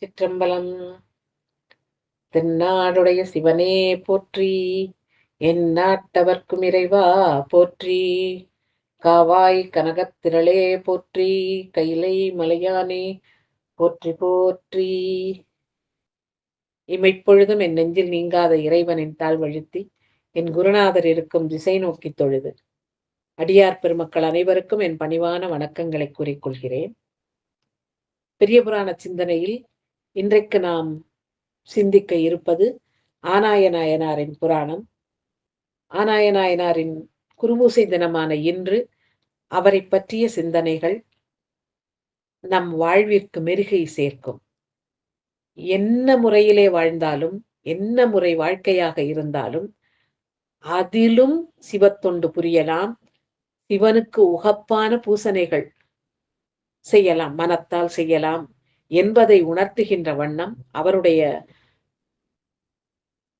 சிற்றம்பலம். தென்னாடுடைய சிவனே போற்றி, என் நாட்டவர்க்கும் இறைவா போற்றி. காவாய் கனகத்திரளே போற்றி, கைலை மலையானே போற்றி போற்றி. இமைப்பொழுதும் என் நெஞ்சில் நீங்காத இறைவனின் தாழ்வழுத்தி, என் குருநாதர் இருக்கும் திசை நோக்கி தொழுது அடியார் பெருமக்கள் அனைவருக்கும் என் பணிவான வணக்கங்களை கூறிக்கொள்கிறேன். பெரிய புராண சிந்தனையில் இன்றைக்கு நாம் சிந்திக்க இருப்பது ஆனாய நாயனாரின் புராணம். ஆனாய நாயனாரின் குருபூசை தினமான இன்று அவரை பற்றிய சிந்தனைகள் நம் வாழ்விற்கு மெருகை சேர்க்கும். என்ன முறையிலே வாழ்ந்தாலும், என்ன முறை வாழ்க்கையாக இருந்தாலும், அதிலும் சிவத்தொண்டு புரியலாம், சிவனுக்கு உகப்பான பூசனைகள் செய்யலாம், மனத்தால் செய்யலாம் என்பதை உணர்த்துகின்ற வண்ணம் அவருடைய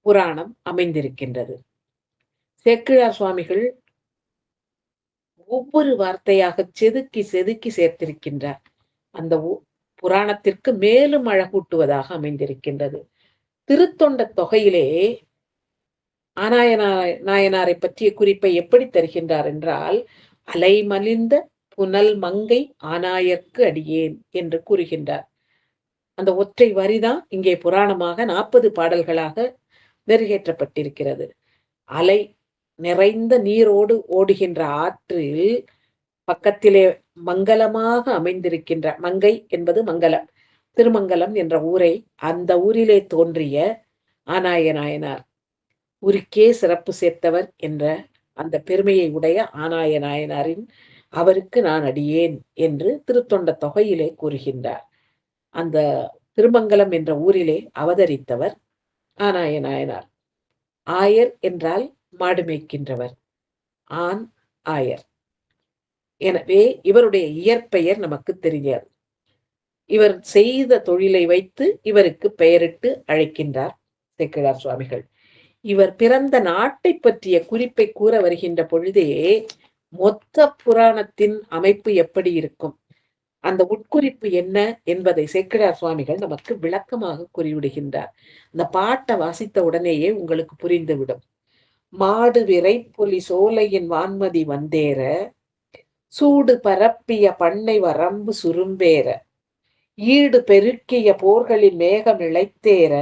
புராணம் அமைந்திருக்கின்றது. சேக்கிழார் சுவாமிகள் ஒவ்வொரு வார்த்தையாக செதுக்கி செதுக்கி சேர்த்திருக்கின்றார். அந்த புராணத்திற்கு மேலும் அழகூட்டுவதாக அமைந்திருக்கின்றது. திருத்தொண்ட தொகையிலே ஆனாய நாயனாரை பற்றிய குறிப்பை எப்படி தருகின்றார் என்றால், அலைமலிந்த புனல் மங்கை ஆனாயர்க்கு அடியேன் என்று கூறுகின்றார். அந்த ஒற்றை வரிதான் இங்கே புராணமாக 40 பாடல்களாக மெருகேற்றப்பட்டிருக்கிறது. அலை நிறைந்த நீரோடு ஓடுகின்ற ஆற்றில் பக்கத்திலே மங்கலமாக அமைந்திருக்கின்ற, மங்கை என்பது மங்கலம், திருமங்கலம் என்ற ஊரை, அந்த ஊரிலே தோன்றிய ஆனாய நாயனார், ஊருக்கே சிறப்பு சேர்த்தவர் என்ற அந்த பெருமையை உடைய ஆனாய நாயனாரின் அவருக்கு நான் அடியேன் என்று திருத்தொண்ட தொகையிலே கூறுகின்றார். அந்த திருமங்கலம் என்ற ஊரிலே அவதரித்தவர் ஆனாய நாயனார். ஆயர் என்றால் மாடு மேய்க்கின்றவர், ஆண் ஆயர். எனவே இவருடைய இயற்பெயர் நமக்கு தெரியாது. இவர் செய்த தொழிலை வைத்து இவருக்கு பெயரிட்டு அழைக்கின்றார் சேக்கிழார் சுவாமிகள். இவர் பிறந்த நாட்டை பற்றிய குறிப்பை கூற வருகின்ற பொழுதே மொத்த புராணத்தின் அமைப்பு எப்படி இருக்கும், அந்த உட்குறிப்பு என்ன என்பதை சேக்கிழார் சுவாமிகள் நமக்கு விளக்கமாக கூறிவிடுகின்றார். இந்த பாட்டை வாசித்த உடனேயே உங்களுக்கு புரிந்துவிடும். மாடு விரை பொலி சோலையின் வான்மதி வந்தேற, சூடு பரப்பிய பண்ணை வரம்பு சுரும்பேற, ஈடு பெருக்கிய போர்களின் மேகம் இழைத்தேற,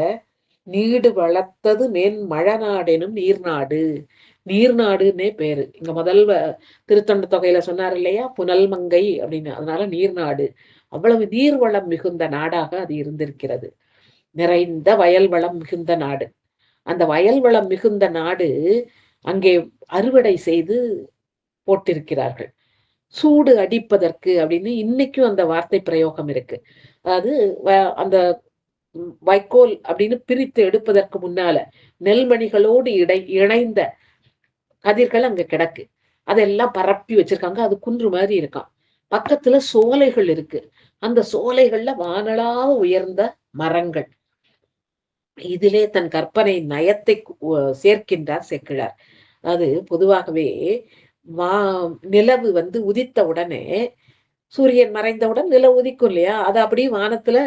நீடு வளர்த்தது மேன் மழநாடெனும் நீர்நாடு. நீர்நாடுன்னே பேரு. இங்க முதல்வ திருத்தொண்ட தொகையில சொன்னார் இல்லையா, புனல் மங்கை அப்படின்னு. அதனால நீர்நாடு. அவ்வளவு நீர்வளம் மிகுந்த நாடாக அது இருந்திருக்கிறது. நிறைந்த வயல் வளம் மிகுந்த நாடு. அந்த வயல் வளம் மிகுந்த நாடு அங்கே அறுவடை செய்து போட்டிருக்கிறார்கள். சூடு அடிப்பதற்கு அப்படின்னு இன்னைக்கும் அந்த வார்த்தை பிரயோகம் இருக்கு. அதாவது அந்த வைக்கோல் அப்படின்னு பிரித்து எடுப்பதற்கு முன்னால நெல்மணிகளோடு இணைந்த கதிர்கள் அங்க கிடக்கு. அதெல்லாம் பரப்பி வச்சிருக்காங்க. அது குன்று மாதிரி இருக்கான். பக்கத்துல சோலைகள் இருக்கு. அந்த சோலைகள்ல வானளாவ உயர்ந்த மரங்கள். இதிலே தன் கற்பனை நயத்தை சேர்க்கின்றார் சேக்கிழார். அது பொதுவாகவே நிலவு உதித்த உடனே, சூரியன் மறைந்தவுடன் நிலவு உதிக்கும் இல்லையா, அது அப்படியே வானத்துல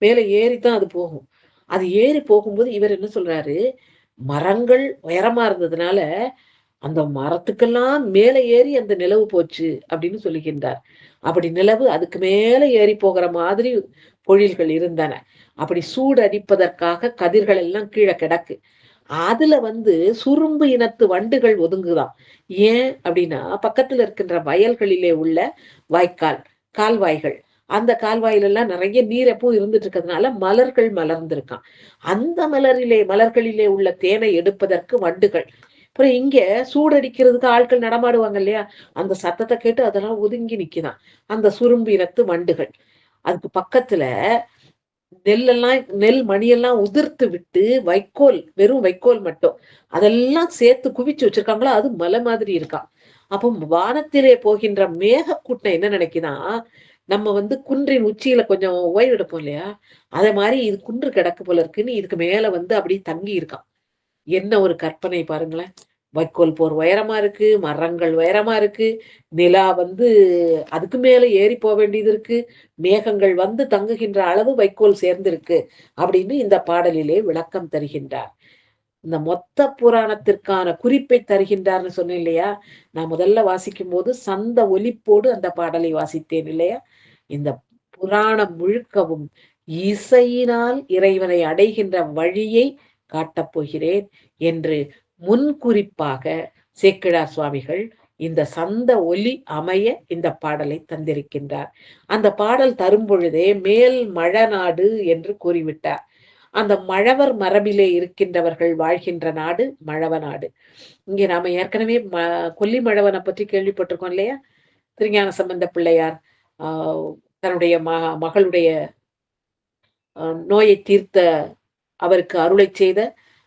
மேல ஏறித்தான் அது போகும். அது ஏறி போகும்போது இவர் என்ன சொல்றாரு, மரங்கள் உயரமா இருந்ததுனால அந்த மரத்துக்கெல்லாம் மேல ஏறி அந்த நிலவு போச்சு அப்படின்னு சொல்லுகின்றார். அப்படி நிலவு அதுக்கு மேல ஏறி போகிற மாதிரி பொழில்கள் இருந்தன. அப்படி சூடு அடிப்பதற்காக கதிர்கள் எல்லாம் கீழே கிடக்கு. அதுல சுரும்பு இனத்து வண்டுகள் ஒதுங்குதான். ஏன் அப்படின்னா, பக்கத்துல இருக்கின்ற வயல்களிலே உள்ள வாய்க்கால், கால்வாய்கள், அந்த கால்வாயிலெல்லாம் நிறைய நீர் எப்பவும் இருந்துட்டு இருக்கிறதுனால மலர்கள் மலர்ந்திருக்கான். அந்த மலர்களிலே உள்ள தேனை எடுப்பதற்கு வண்டுகள். அப்புறம் இங்க சூடடிக்கிறதுக்கு ஆட்கள் நடமாடுவாங்க இல்லையா, அந்த சத்தத்தை கேட்டு அதெல்லாம் ஒதுங்கி நிக்குதான் அந்த சுரும்பு இனத்து வண்டுகள். அதுக்கு பக்கத்துல நெல் மணியெல்லாம் உதிர்த்து விட்டு வைக்கோல், வெறும் வைக்கோல் மட்டும் அதெல்லாம் சேர்த்து குவிச்சு வச்சிருக்காங்களா, அது மலை மாதிரி இருக்கான். அப்போ வானத்திலே போகின்ற மேக கூட்டம் என்ன நினைக்குதான், நம்ம குன்றின் உச்சியில கொஞ்சம் ஓய்வு எடுப்போம் இல்லையா, அதே மாதிரி இது குன்று கிடக்கு போல இருக்குன்னு இதுக்கு மேல அப்படி தங்கி இருக்கான். என்ன ஒரு கற்பனை பாருங்களேன். வைக்கோல் போர் உயரமா இருக்கு, மரங்கள் உயரமா இருக்கு, நிலா வந்து அதுக்கு மேல ஏறி போ வேண்டியது இருக்கு, மேகங்கள் வந்து தங்குகின்ற அளவு வைக்கோல் சேர்ந்திருக்கு அப்படின்னு இந்த பாடலிலே விளக்கம் தருகின்றார். இந்த மொத்த புராணத்திற்கான குறிப்பை தருகின்றார்ன்னு சொன்னேன் இல்லையா? நான் முதல்ல வாசிக்கும்போது சந்த ஒலிப்போடு அந்த பாடலை வாசித்தேன் இல்லையா? இந்த புராணம் முழுக்கவும் இசையினால் இறைவனை அடைகின்ற வழியை காட்டப் போகிறேன் என்று முன்குறிப்பாக சேக்கிழார் சுவாமிகள் இந்த சந்த ஒலி அமைய இந்த பாடலை தந்திருக்கின்றார். அந்த பாடல் தரும் பொழுதே மேல் மழநாடு என்று கூறிவிட்டார். அந்த மழவர் மரபிலே இருக்கின்றவர்கள் வாழ்கின்ற நாடு மழவ நாடு. இங்கே நாம ஏற்கனவே கொல்லி மழவனை பற்றி கேள்விப்பட்டிருக்கோம் இல்லையா? திருஞான சம்பந்த பிள்ளையார் தன்னுடைய மகளுடைய நோயை தீர்த்த அவருக்கு அருளை செய்த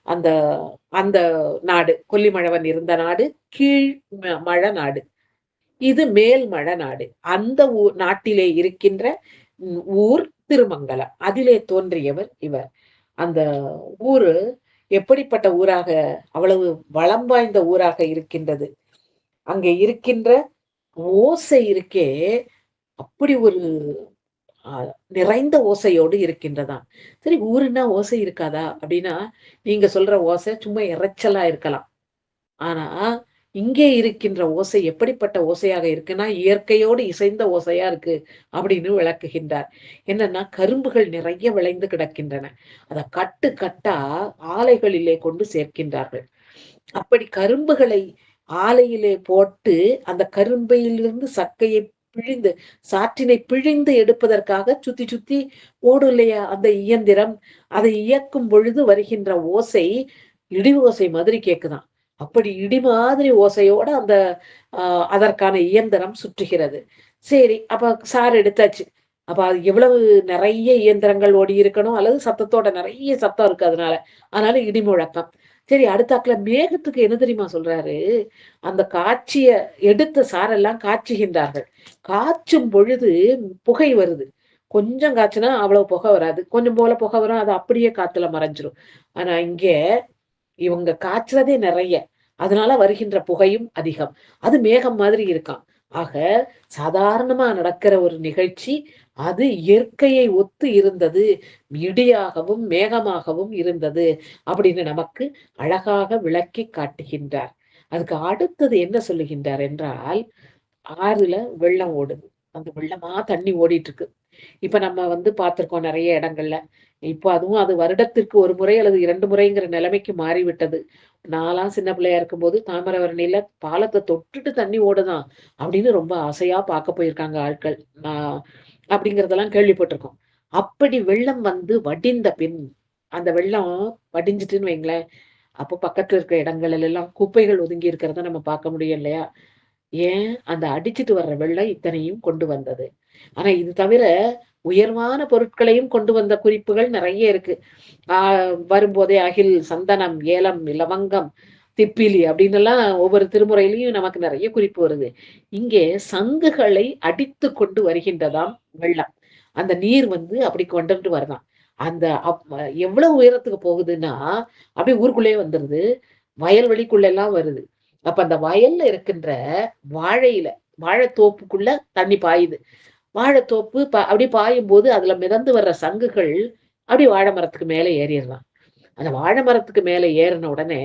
அந்த அந்த நாடு கொல்லிமழவன் இருந்த நாடு கீழ் மழ நாடு. இது மேல் மழ நாடு. அந்த நாட்டிலே இருக்கின்ற ஊர் திருமங்கலம். அதிலே தோன்றியவர் இவர். அந்த ஊரு எப்படிப்பட்ட ஊராக அவ்வளவு வளம் வாய்ந்த ஊராக இருக்கின்றது. அங்கே இருக்கின்ற ஓசை இருக்கே அப்படி ஒரு நிறைந்த ஓசையோடு இருக்கின்றதாம். சரி ஊருன்னா ஓசை இருக்காதா? அப்படின்னா, நீங்க சொல்ற ஓசை சும்மா இரைச்சலா இருக்கலாம். ஆனா, இங்கே இருக்கின்ற ஓசை எப்படிப்பட்ட ஓசையாக இருக்குன்னா, இயற்கையோடு இசைந்த ஓசையா இருக்கு அப்படின்னு விளக்குகின்றார். என்னன்னா, கரும்புகள் நிறைய விளைந்து கிடக்கின்றன. அத கட்டு கட்டா ஆலைகளிலே கொண்டு சேர்க்கின்றார்கள். அப்படி கரும்புகளை ஆலையிலே போட்டு, அந்த கரும்பையிலிருந்து சக்கையை பிழிந்து, சாற்றினை பிழிந்து எடுப்பதற்காக சுத்தி சுத்தி ஓடும் இல்லையா அந்த இயந்திரம். அதை இயக்கும் பொழுது வருகின்ற ஓசை, இடி ஓசை மாதிரி கேக்குதாம். அப்படி இடி மாதிரி ஓசையோட அந்த அதற்கான இயந்திரம் சுற்றுகிறது. சரி, அப்ப சாறு எடுத்தாச்சு. அப்ப அது எவ்வளவு நெறைய இயந்திரங்கள் ஓடி இருக்கணும், அல்லது சத்தத்தோட நெறைய சத்தம் இருக்கு அதனால. அதனால இடி முழக்கம். சரி அடுத்தாக்குல மேகத்துக்கு என்ன தெரியுமா சொல்றாரு? அந்த காய்ச்சிய எடுத்த சாரெல்லாம் காய்ச்சுகின்றார்கள். காய்ச்சும் பொழுது புகை வருது. கொஞ்சம் காய்ச்சுனா அவ்வளவு புகை வராது. கொஞ்சம் போல புகை வரும். அது அப்படியே காத்துல மறைஞ்சிரும். ஆனா இங்க இவங்க காய்ச்சறதே நெறைய. அதனால வருகின்ற புகையும் அதிகம். அது மேகம் மாதிரி இருக்காம். ஆக சாதாரணமா நடக்கிற ஒரு நிகழ்ச்சி, அது இயற்கையை ஒத்து இருந்தது. இடியாகவும், மேகமாகவும் இருந்தது. அப்படின்னு நமக்கு அழகாக விளக்கிக் காட்டுகின்றார். அதுக்கு அடுத்தது என்ன சொல்லுகின்றார் என்றால், ஆறுல வெள்ளம் ஓடுது. அந்த வெள்ளமா தண்ணி ஓடிட்டு இருக்கு. இப்ப நம்ம வந்து பார்த்திருக்கோம் நெறைய இடங்கள்ல. இப்ப அதுவும் அது வருடத்திற்கு 1 முறை அல்லது 2 முறைங்கிற நிலைமைக்கு மாறிவிட்டது. நான்லாம் சின்ன பிள்ளையா இருக்கும்போது தாமிரபரணியில பாலத்த தொட்டுட்டு தண்ணி ஓடுதாம் அப்படின்னு ரொம்ப ஆசையா பார்க்க போயிருக்காங்க ஆட்கள். நான் அப்படிங்கிறதெல்லாம் கேள்விப்பட்டிருக்கோம். அப்படி வெள்ளம் வந்து வடிந்த பின், அந்த வெள்ளம் வடிஞ்சுட்டுன்னு வைங்களேன், அப்போ பக்கத்துல இருக்கிற இடங்கள் எல்லாம் குப்பைகள் ஒதுங்கி இருக்கிறத நம்ம பார்க்க முடியும் இல்லையா? ஏன் அந்த அடிச்சிட்டு வர்ற வெள்ளம் இத்தனையும் கொண்டு வந்தது. ஆனா இது தவிர உயர்வான பொருட்களையும் கொண்டு வந்த குறிப்புகள் நெறைய இருக்கு. ஆ வரும்போதே அகில், சந்தனம், ஏலம், லவங்கம், திப்பிலி அப்படின்னெல்லாம் ஒவ்வொரு திருமுறையிலயும் நமக்கு நெறைய குறிப்பு வருது. இங்கே சங்குகளை அடித்து கொண்டு வருகின்றதாம் வெள்ளம். அந்த நீர் வந்து அப்படி கொண்டுட்டு வருதாம். அந்த எவ்வளவு உயரத்துக்கு போகுதுன்னா, அப்படியே ஊருக்குள்ளேயே வந்துருது. வயல்வெளிக்குள்ள எல்லாம் வருது. அப்ப அந்த வயல்ல இருக்கின்ற வாழையில வாழைத்தோப்புக்குள்ள தண்ணி பாயுது. வாழைத்தோப்பு அப்படியே பாயும்போது அதுல மிதந்து வர்ற சங்குகள் அப்படியே வாழை மரத்துக்கு மேல ஏறிடலாம். அந்த வாழை மரத்துக்கு மேல ஏறின உடனே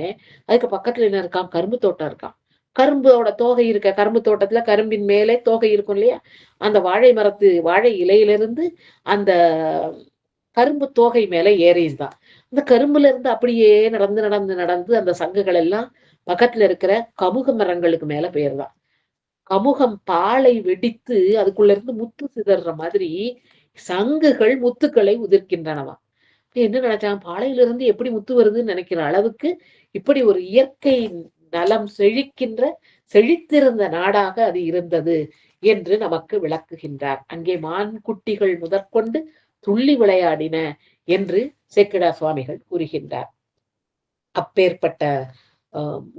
அதுக்கு பக்கத்துல என்ன இருக்காம்? கரும்பு தோட்டம் இருக்காம். கரும்போட தோகை இருக்க கரும்பு தோட்டத்துல கரும்பின் மேலே தோகை இருக்கும் இல்லையா? அந்த வாழை இலையிலிருந்து அந்த கரும்பு தோகை மேல ஏறிருதாம். அந்த கரும்புல இருந்து அப்படியே நடந்து நடந்து நடந்து அந்த சங்குகள் எல்லாம் பக்கத்துல இருக்கிற கமுக மரங்களுக்கு மேல போயிருதாம். கமுகம் பாலை வெடித்து அதுக்குள்ள இருந்து முத்து சிதற மாதிரி சங்குகள் முத்துக்களை உதிர்க்கின்றனவாம். என்ன நினைச்சான் பாலையிலிருந்து எப்படி முத்து வருதுன்னு நினைக்கிற அளவுக்கு இப்படி ஒரு இயற்கை நலம் செழித்திருந்த நாடாக அது இருந்தது என்று நமக்கு விளக்குகின்றார். அங்கே மான் குட்டிகள் முதற்கொண்டு துள்ளி விளையாடின என்று சேக்கிழார் சுவாமிகள் கூறுகின்றார். அப்பேற்பட்ட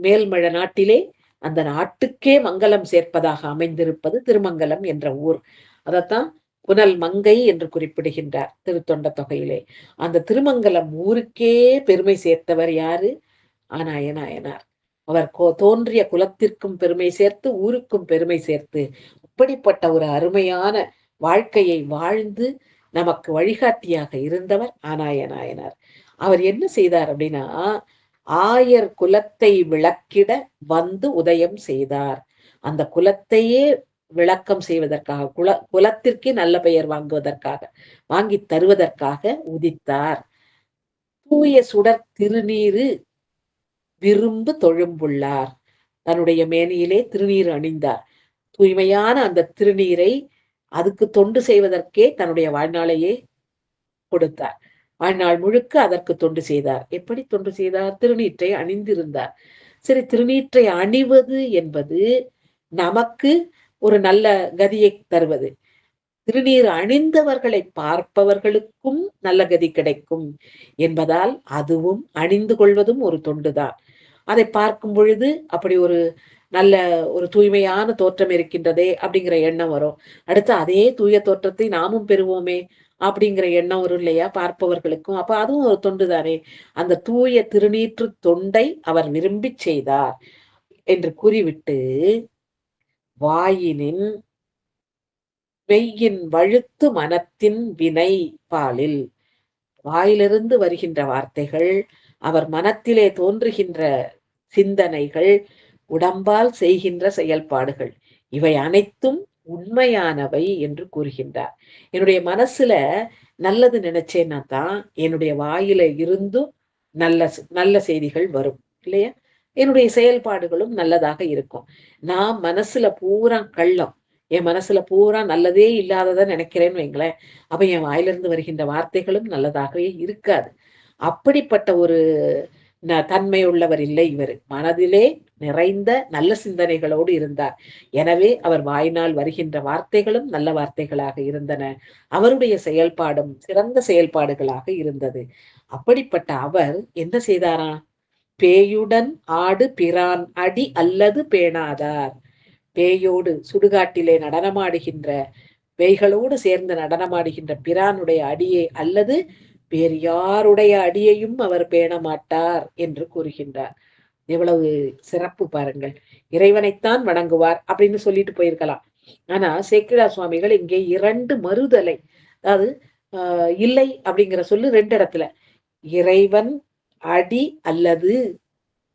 மேல்மழ நாட்டிலே அந்த நாட்டுக்கே மங்களம் சேர்ப்பதாக அமைந்திருப்பது திருமங்கலம் என்ற ஊர். அதத்தான் புனல் மங்கை என்று குறிப்பிடுகின்றார் திருத்தொண்ட தொகையிலே. அந்த திருமங்கலம் ஊருக்கே பெருமை சேர்த்தவர் யாரு? ஆனாய நாயனார். அவர் தோன்றிய குலத்திற்கும் பெருமை சேர்த்து, ஊருக்கும் பெருமை சேர்த்து, இப்படிப்பட்ட ஒரு அருமையான வாழ்க்கையை வாழ்ந்து நமக்கு வழிகாட்டியாக இருந்தவர் ஆனாய நாயனார். அவர் என்ன செய்தார் அப்படின்னா, ஆயர் குலத்தை விளக்கிட வந்து உதயம் செய்தார். அந்த குலத்தையே விளக்கம் செய்வதற்காக, குலத்திற்கே நல்ல பெயர் வாங்குவதற்காக, வாங்கி தருவதற்காக உதித்தார். தூய சுடர் திருநீரு விரும்பு தொழும்புள்ளார். தன்னுடைய மேனியிலே திருநீர் அணிந்தார். தூய்மையான அந்த திருநீரை அதுக்கு தொண்டு செய்வதற்கே தன்னுடைய வாழ்நாளையே கொடுத்தார். வாழ்நாள் முழுக்க அதற்கு தொண்டு செய்தார். எப்படி தொண்டு செய்தார்? திருநீற்றை அணிந்திருந்தார். சரி, திருநீற்றை அணிவது என்பது நமக்கு ஒரு நல்ல கதியை தருவது. திருநீர் அணிந்தவர்களை பார்ப்பவர்களுக்கும் நல்ல கதி கிடைக்கும் என்பதால் அதுவும் அணிந்து கொள்வதும் ஒரு தொண்டுதான். அதை பார்க்கும் பொழுது அப்படி ஒரு நல்ல ஒரு தூய்மையான தோற்றம் இருக்கின்றதே அப்படிங்கிற எண்ணம் வரும். அடுத்து அதே தூய தோற்றத்தை நாமும் பெறுவோமே அப்படிங்கிற எண்ணம் வரும் இல்லையா பார்ப்பவர்களுக்கும். அப்ப அதுவும் ஒரு தொண்டு தானே. அந்த தூய திருநீற்று தொண்டை அவர் விரும்பி செய்தார் என்று கூறிவிட்டு, வாயினின் மெய்யின் வழுத்து மனத்தின் வினை பாலில், வாயிலிருந்து வருகின்ற வார்த்தைகள், அவர் மனத்திலே தோன்றுகின்ற சிந்தனைகள், உடம்பால் செய்கின்ற செயல்பாடுகள், இவை அனைத்தும் உண்மையானவை என்று கூறுகின்றார். என்னுடைய மனசுல நல்லது நினைச்சேன்னா தான் என்னுடைய வாயில இருந்தும் நல்ல நல்ல செய்திகள் வரும் இல்லையா? என்னுடைய செயல்பாடுகளும் நல்லதாக இருக்கும். நான் மனசுல பூரா கள்ளம், என் மனசுல பூரா நல்லதே இல்லாததை நினைக்கிறேன்னு வைங்களேன், அப்ப என் வாயிலிருந்து வருகின்ற வார்த்தைகளும் நல்லதாகவே இருக்காது. அப்படிப்பட்ட ஒரு தன்மை உள்ளவர் இல்லை இவர். மனதிலே நிறைந்த நல்ல சிந்தனைகளோடு இருந்தார். எனவே அவர் வாயினால் வருகின்ற வார்த்தைகளும் நல்ல வார்த்தைகளாக இருந்தன. அவருடைய செயல்பாடும் சிறந்த செயல்பாடுகளாக இருந்தது. அப்படிப்பட்ட அவர் என்ன செய்தாராம்? பேயுடன் ஆடு பிரான் அடி அல்லது பேணாதார். பேயோடு சுடுகாட்டிலே நடனமாடுகின்ற, பேய்களோடு சேர்ந்து நடனமாடுகின்ற பிரானுடைய அடியை அல்லது வேறு யாருடைய அடியையும் அவர் பேண மாட்டார் என்று கூறுகின்றார். எவ்வளவு சிறப்பு பாருங்கள். இறைவனைத்தான் வணங்குவார் அப்படின்னு சொல்லிட்டு போயிருக்கலாம். ஆனா சேக்கிழார் சுவாமிகள் இங்கே 2 மறுதலை, அதாவது இல்லை அப்படிங்கிற சொல்லு 2 இடத்துல, இறைவன் அடி அல்லது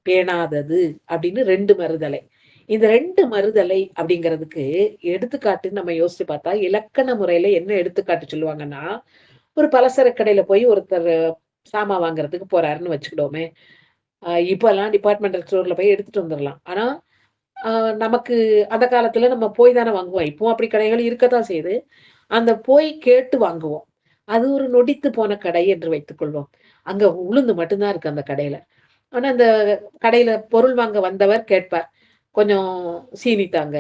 பேணாதது அப்படின்னு 2 மறுதலை. இந்த 2 மறுதலை அப்படிங்கிறதுக்கு எடுத்துக்காட்டு நம்ம யோசிச்சு பார்த்தா, இலக்கண முறையில என்ன எடுத்துக்காட்டு சொல்லுவாங்கன்னா, ஒரு பலசரக்கு கடையில போய் ஒருத்தர் சாமான் வாங்குறதுக்கு போறாருன்னு வச்சுக்கிடுவோமே. இப்பெல்லாம் டிபார்ட்மெண்டல் ஸ்டோர்ல போய் எடுத்துட்டு வந்துடலாம். ஆனா நமக்கு அந்த காலத்துல நம்ம போய் தானே வாங்குவோம். இப்பவும் அப்படி கடைகள் இருக்கத்தான் செய்யுது. அந்த போய் கேட்டு வாங்குவோம். அது ஒரு நொடித்து போன கடை என்று வைத்துக் கொள்வோம். அங்க உளுந்து மட்டும் தான் இருக்கு அந்த கடையில. ஆனா அந்த கடையில பொருள் வாங்க வந்தவர் கேட்பார். கொஞ்சம் சீனி தாங்க.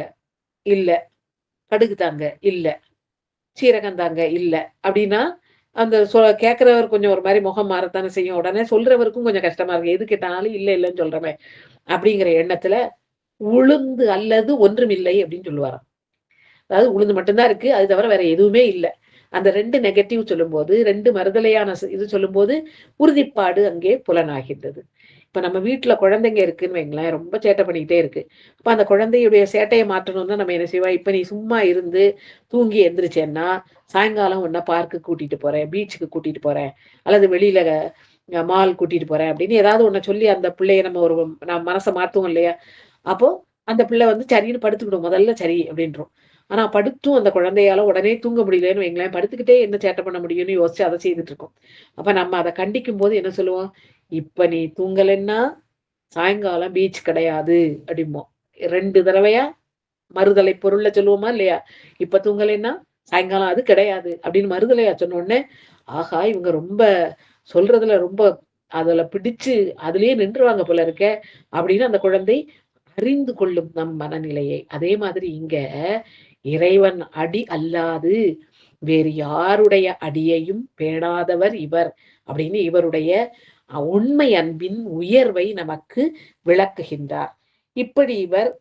இல்ல. கடுகு தாங்க. இல்ல. சீரகம் தாங்க. இல்ல. அப்படின்னா அந்த கேட்கிறவர் கொஞ்சம் ஒரு மாரி முகம் மாறத்தானே செய்யும். உடனே சொல்றவருக்கும் கொஞ்சம் கஷ்டமா இருக்கு. எது கேட்டாலும் இல்ல இல்லன்னு சொல்றோமே அப்படிங்கிற எண்ணத்துல, உளுந்து அல்லது ஒன்றுமில்லை அப்படின்னு சொல்லுவாராம். அதாவது உளுந்து மட்டும் தான் இருக்கு. அது தவிர வேற எதுவுமே இல்ல. அந்த 2 நெகட்டிவ் சொல்லும்போது, 2 மறுதலையான இது சொல்லும்போது, உறுதிப்பாடு அங்கே புலனாகின்றது. இப்ப நம்ம வீட்ல குழந்தைங்க இருக்குன்னு வைங்களேன், ரொம்ப சேட்டை பண்ணிக்கிட்டே இருக்கு. அப்ப அந்த குழந்தையுடைய சேட்டைய மாற்றணும்னா நம்ம என்ன செய்வோம்? இப்ப நீ சும்மா இருந்து தூங்கி எந்திரிச்சேன்னா, சாயங்காலம் உன்ன பார்க்குக்கு கூட்டிட்டு போறேன், பீச்சுக்கு கூட்டிட்டு போறேன், அல்லது வெளியில மால் கூட்டிட்டு போறேன் அப்படின்னு ஏதாவது ஒண்ண சொல்லி அந்த பிள்ளைய நம்ம மனச மாத்துவோம் இல்லையா? அப்போ அந்த பிள்ளை வந்து சரின்னு படுத்துக்கிடும். முதல்ல சரி அப்படின்ரும். ஆனா படுத்தும் அந்த குழந்தையால உடனே தூங்க முடியலன்னு வைங்களேன், படுத்துக்கிட்டே என்ன சேட்டை பண்ண முடியும்னு யோசிச்சு அத செய்துட்டு இருக்கும். அப்ப நம்ம அத கண்டிக்கும்போது என்ன சொல்லுவோம்? "இப்ப நீ தூங்கலன்னா, சாயங்காலம் பீச் கிடையாது" அப்படிம்போம். 2 தடவையா மறுதலை பொருள்ல சொல்லுவோமா இல்லையா? "இப்ப தூங்கலைன்னா, சாயங்காலம் அது கிடையாது" அப்படின்னு மறுதலையா சொன்ன உடனே, ஆஹா! இவங்க ரொம்ப சொல்றதுல ரொம்ப அதுல பிடிச்சு அதிலேயே நின்றுவாங்க போல இருக்கே! அப்படின்னு அந்த குழந்தை அறிந்து கொள்ளும் நம் மனநிலையை. அதே மாதிரி இங்க இறைவன் அடி அல்லாது வேறு யாருடைய அடியையும் பேணாதவர் இவர் அப்படின்னு இவருடைய உண்மை அன்பின் உயர்வை நமக்கு விளக்குகின்றார். இப்படி இவர்